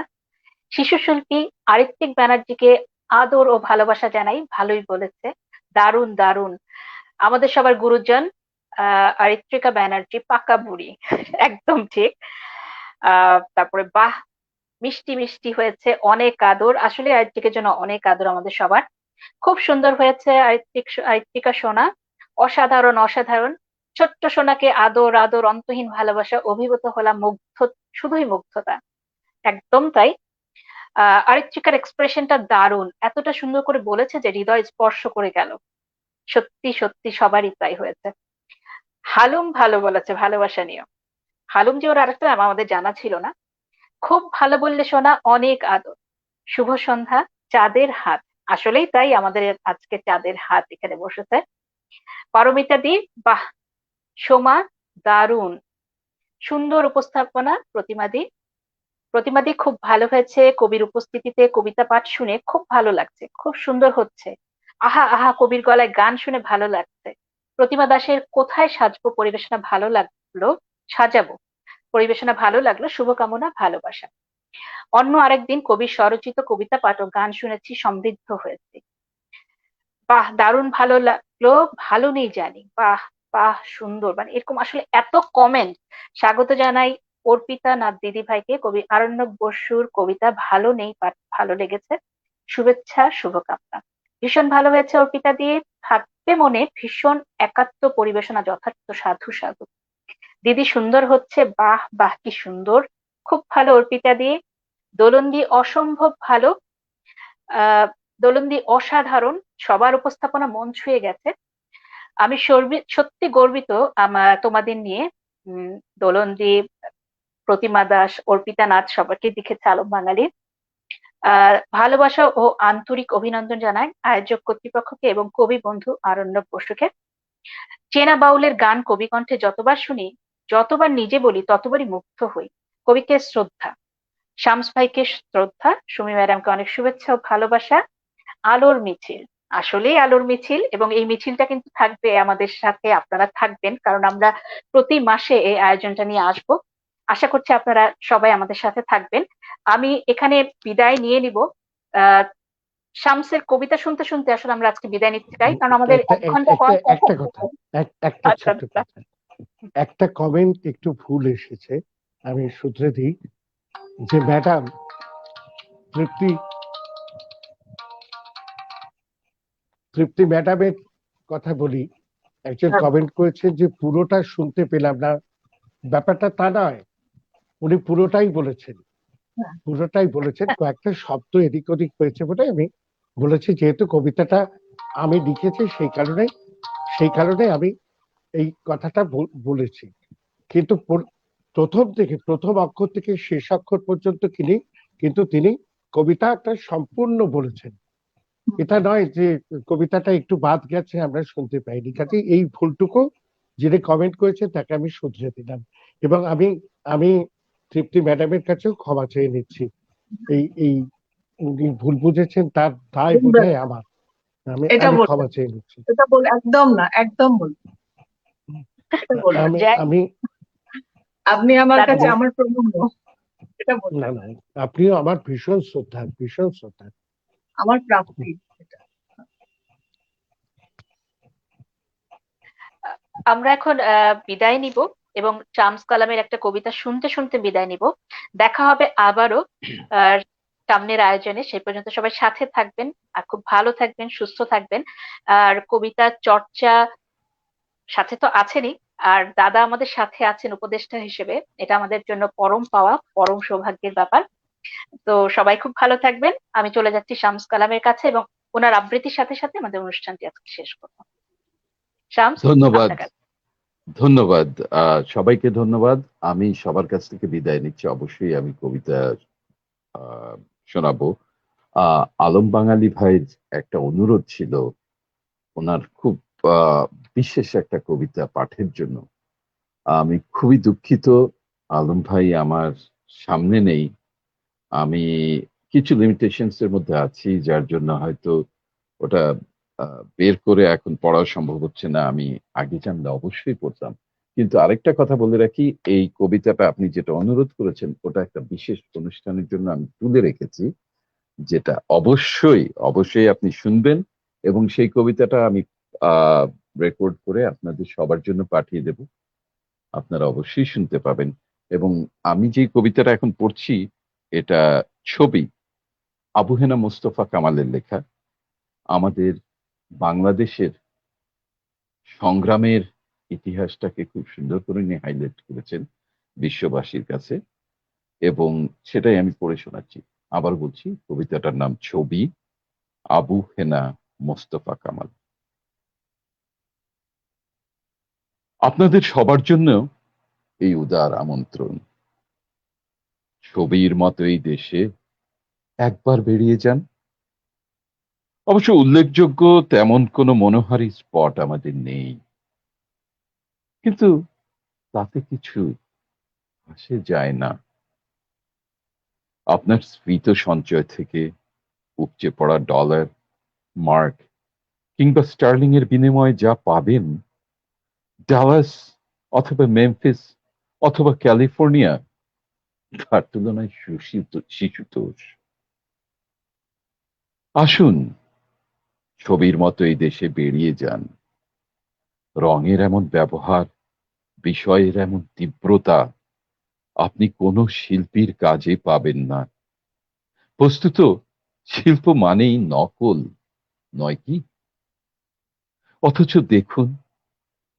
শিশু শিল্পী আরিত্বিক ব্যানার্জিকে আদর ও ভালোবাসা জানাই, ভালোই বলেছে, দারুণ দারুণ। আমাদের সবার গুরুজন আরিত্রিকা ব্যানার্জি, পাকা বুড়ি, একদম ঠিক। তারপরে বাহ, মিষ্টি মিষ্টি হয়েছে, অনেক আদর। আসলে আরিত্রিকের জন্য অনেক আদর আমাদের সবার। খুব সুন্দর হয়েছে আরিত্রিকা সোনা, অসাধারণ অসাধারণ। ছোট্ট সোনাকে আদর আদর, অন্তহীন ভালোবাসা, অভিভূত হলাম, মুগ্ধ, শুধুই মুগ্ধতা। একদম তাই। আরিত্রিকার এক্সপ্রেশনটা দারুণ, এতটা সুন্দর করে বলেছে যে হৃদয় স্পর্শ করে গেল। সত্যি সত্যি সবারই তাই হয়েছে। হালুম ভালো বলেছে ভালোবাসা নিয়ে। হালুম যে ওর আরেকটা নাম আমাদের জানা ছিল না। খুব ভালো বললে সোনা, অনেক আদর। শুভ সন্ধ্যা, চাঁদের হাত। আসলেই তাই, আমাদের আজকে চাঁদের হাত এখানে বসেছে। পারমিতা দি, বাহ। সোমা, দারুণ সুন্দর উপস্থাপনা। প্রতিমাদি খুব ভালো হয়েছে, কবির উপস্থিতিতে কবিতা পাঠ শুনে খুব ভালো লাগছে, খুব সুন্দর হচ্ছে। আহা আহা, কবির গলায় গান শুনে ভালো লাগছে। প্রতিমা দাসের কোথায় সাজবো পরিবেশনা ভালো লাগলো, সাজাবো পরিবেশনা ভালো লাগলো, শুভকামনা, ভালোবাসা। অন্য আরেকদিন কবির স্বরচিত কবিতা পাঠ ও গান শুনেছি, সমৃদ্ধ হয়েছে। বাহ, দারুণ ভালো লাগলো, ভালো নেই জানি, বাহ বাহ, সুন্দর। মানে এরকম আসলে এত কমেন্ট। স্বাগত জানাই অর্পিতা নাথ দিদি ভাইকে, কবি আরণ্যক বসুর কবিতা ভালো নেই, পাঠ ভালো লেগেছে, শুভেচ্ছা, শুভকামনা। ভীষণ ভালো হয়েছে অর্পিতা দিয়ে, থাকবে মনে ভীষণ একাত্ম পরিবেশনা, যথার্থ সাধু সাধু। দিদি সুন্দর হচ্ছে, বাহ বাহ, কি সুন্দর, খুব ভালো অর্পিতা দিয়ে। দোলন্দি অসম্ভব ভালো, আহ দোলন্দি অসাধারণ, সবার উপস্থাপনা মন ছুঁয়ে গেছে। আমি সত্যি গর্বিত তোমাদের নিয়ে। দোলন্দি, প্রতিমা দাস, অর্পিতা নাথ সবাইকে দেখেছে আলম বাঙালি। ভালোবাসা ও আন্তরিক অভিনন্দন জানাই আয়োজক কর্তৃপক্ষকে এবং কবি বন্ধু আরণ্যক বসুকে। চেনা বাউলের গান কবি কণ্ঠে যতবার শুনি, যতবার নিজে বলি, ততবারই মুগ্ধ হই। কবিকে শ্রদ্ধা, শামস ভাইকে শ্রদ্ধা, সুমি ম্যাডামকে অনেক শুভেচ্ছা ও ভালোবাসা। আলোর মিছিল, আসলেই আলোর মিছিল, এবং এই মিছিলটা কিন্তু থাকবে আমাদের সাথে, আপনারা থাকবেন, কারণ আমরা প্রতি মাসে এই আয়োজনটা নিয়ে আসব। আশা করছি আপনারা সবাই আমাদের সাথে থাকবেন। আমি এখানে বিদায় নিয়ে নিব। শামসের কবিতা শুনতে শুনতে আসলে আমরা আজকে বিদায় নিতে চাই, কারণ আমাদের 1 ঘন্টা পর একটা কথা, একটা আচ্ছা ছোট্ট কথা, একটা কমেন্ট একটু ভুল এসেছে, আমি শুধরে দিই। যে ম্যাডাম তৃপ্তি ম্যাডামের কথা বলি, একজন কমেন্ট করেছে যে পুরোটা শুনতে পেলাম না, ব্যাপারটা তা নয়, উনি পুরোটাই বলেছেন, হ্যাঁ। পুরোটাই বলেছেন। কয়েকটা শব্দ এদিক ওদিক হয়েছে বলে আমি বলেছি, যেহেতু কবিতাটা আমি লিখেছি সেই কারণে আমি এই কথাটা বলেছি। কিন্তু প্রথম থেকে, প্রথম অক্ষর থেকে শেষ অক্ষর পর্যন্ত তিনি কবিতাটা সম্পূর্ণ বলেছেন। এটা নয় যে কবিতাটা একটু বাদ গেছে আমরা শুনতে পাইনি। কাজে এই ভুলটুকু যিনি কমেন্ট করেছেন তাকে আমি শুধরে দিলাম, এবং আমি তৃপ্তি ম্যাডামের কাছেও ক্ষমা চেয়ে নিচ্ছি। এই উনি ভুল বুঝেছেন, তার দায় বোধহয় আমার। এটা আমি বলবেন, ক্ষমা চেয়ে নিচ্ছি। এটা বল, একদম না, একদম বলবেন, এটা বলবেন। আমি আপনি আমার দাদা কাছে আমার প্রণম্য, এটা না বলবেন, না, আপনিও আমার ভীষণ শ্রদ্ধা। আমার প্রাপ্তি এটা। আমরা এখন বিদায় নিব এবং শামস কালামের একটা কবিতা শুনতে শুনতে বিদায় নিব। দেখা হবে আবারও আহ, সামনের আয়োজনে। সেই পর্যন্ত সবাই সাথে থাকবেন আর খুব ভালো থাকবেন, সুস্থ থাকবেন। আর কবিতা চর্চা সাথে তো আছেনই, আর দাদা আমাদের সাথে আছেন উপদেষ্টা হিসেবে। এটা আমাদের জন্য পরম পাওয়া, পরম সৌভাগ্যের ব্যাপার। তো সবাই খুব ভালো থাকবেন। আমি চলে যাচ্ছি শামস কালামের কাছে এবং ওনার আবৃত্তির সাথে সাথে আমাদের অনুষ্ঠানটি আজকে শেষ করবো। শামস, ধন্যবাদ, আপনার কাছে। ধন্যবাদ। সবাইকে ধন্যবাদ। আমি সবার কাছ থেকে বিদায় নিচ্ছি। অবশ্যই আমি কবিতা আহ, শোনাবো। আলম বাঙালি ভাইয়ের একটা অনুরোধ ছিল, ওনার খুব আহ, বিশেষ একটা কবিতা পাঠের জন্য। আমি খুবই দুঃখিত, আলম ভাই আমার সামনে নেই। আমি কিছু লিমিটেশনস এর মধ্যে আছি, যার জন্য হয়তো ওটা বের করে এখন পড়া সম্ভব হচ্ছে না। আমি আগে জানলে অবশ্যই পড়তাম। কিন্তু আরেকটা কথা বলে রাখি, এই কবিতাটা আপনি যেটা অনুরোধ করেছেন ওটা একটা বিশেষ অনুষ্ঠানের জন্য আমি তুলে রেখেছি, যেটা অবশ্যই অবশ্যই আপনি শুনবেন। এবং সেই কবিতাটা আমি রেকর্ড করে আপনাদের সবার জন্য পাঠিয়ে দেব, আপনারা অবশ্যই শুনতে পাবেন। এবং আমি যে কবিতাটা এখন পড়ছি, এটা ছবি, আবু হেনা মোস্তফা কামালের লেখা। আমাদের বাংলাদেশের সংগ্রামের ইতিহাসটাকে খুব সুন্দর করে উনি হাইলাইট করেছেন বিশ্ববাসীর কাছে, এবং সেটাই আমি পড়ে শোনাচ্ছি। আবার বলছি, কবিতাটার নাম ছবি, আবু হেনা মোস্তফা কামাল। আপনাদের সবার জন্য এই উদার আমন্ত্রণ। ছবির মতো এই দেশে একবার বেরিয়ে যান। অবশ্য উল্লেখযোগ্য তেমন কোনো মনোহারী স্পট আমাদের নেই, কিন্তু তাতে কিছু আসে যায় না। আপনার স্ফীত সঞ্চয় থেকে উপচে পড়া ডলার, মার্ক কিংবা স্টার্লিং এর বিনিময়ে যা পাবেন, ডালাস অথবা মেমফিস অথবা ক্যালিফোর্নিয়া তার তুলনায় শিশুতোষ। আসুন, ছবির মতো এই দেশে বেরিয়ে যান। রঙের এমন ব্যবহার, বিষয়ের এমন তীব্রতা আপনি কোনো শিল্পীর কাজে পাবেন না। বস্তুত শিল্প মানেই নকল, নয় কি? অথচ দেখুন,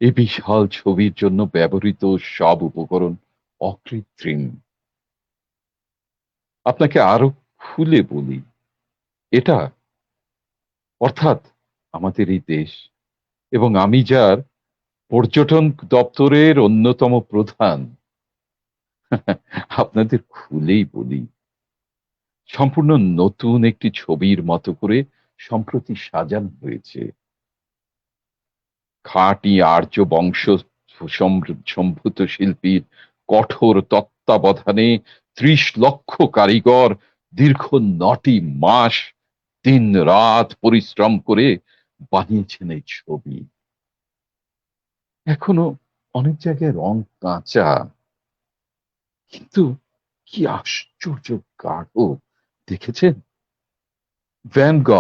এই বিশাল ছবির জন্য ব্যবহৃত সব উপকরণ অকৃত্রিম। আপনাকে আরো খুলে বলি, এটা অর্থাৎ আমাদের এই দেশ, এবং আমি যার পর্যটন দপ্তরের অন্যতম প্রধান, আপনাদের খুলেই বলি, সম্পূর্ণ নতুন একটি ছবির মতো করে সম্প্রতি সাজানো হয়েছে। খাঁটি আর্য বংশ সম্ভূত শিল্পীর কঠোর তত্ত্বাবধানে ৩০ লক্ষ কারিগর দীর্ঘ ৯টি মাস দিন রাত পরিশ্রম করে বানিয়েছেন এই ছবি। এখনো অনেক জায়গায় রং কাঁচা, কিন্তু কি আশ্চর্য গাঢ় দেখেছেন? ভ্যান গ,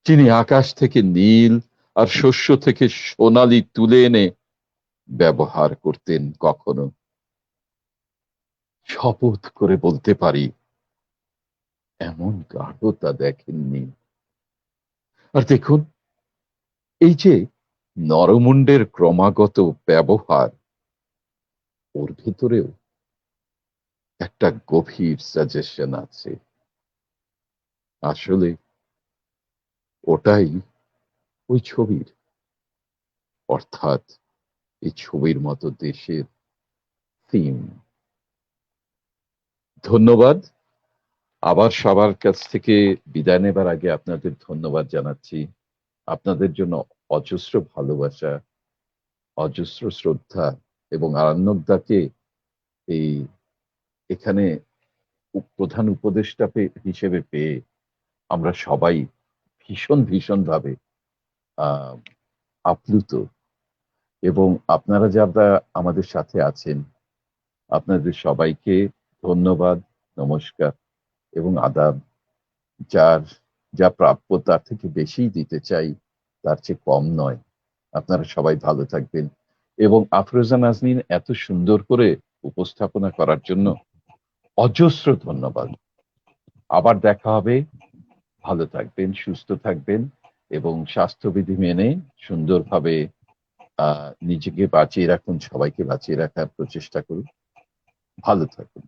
যিনি আকাশ থেকে নীল আর শস্য থেকে সোনালি তুলে এনে ব্যবহার করতেন, কখনো শপথ করে বলতে পারি এমন গাঢ়তা দেখেননি। আর দেখুন, এই যে নরমুণ্ডের ক্রমাগত ব্যবহার, ওর ভিতরেও একটা গভীর সাজেশন আছে। আসলে ওটাই ওই ছবির, অর্থাৎ এই ছবির মতো দেশের থিম। ধন্যবাদ। আবার সবার কাছ থেকে বিদায় নেবার আগে আপনাদের ধন্যবাদ জানাচ্ছি। আপনাদের জন্য অজস্র ভালোবাসা, অজস্র শ্রদ্ধা, এবং আরণ্যকদাকে এই এখানে প্রধান উপদেষ্টা হিসেবে পেয়ে আমরা সবাই ভীষণ ভাবে আহ আপ্লুত। এবং আপনারা যারা আমাদের সাথে আছেন, আপনাদের সবাইকে ধন্যবাদ, নমস্কার এবং আদাব। যার যা প্রাপ্য তার থেকে বেশিই দিতে চাই, তার চেয়ে কম নয়। আপনারা সবাই ভালো থাকবেন, এবং আফরোজা নাজনীন এত সুন্দর করে উপস্থাপনা করার জন্য অজস্র ধন্যবাদ। আবার দেখা হবে। ভালো থাকবেন, সুস্থ থাকবেন, এবং স্বাস্থ্যবিধি মেনে সুন্দরভাবে নিজেকে বাঁচিয়ে রাখুন, সবাইকে বাঁচিয়ে রাখার প্রচেষ্টা করুন। ভালো থাকুন।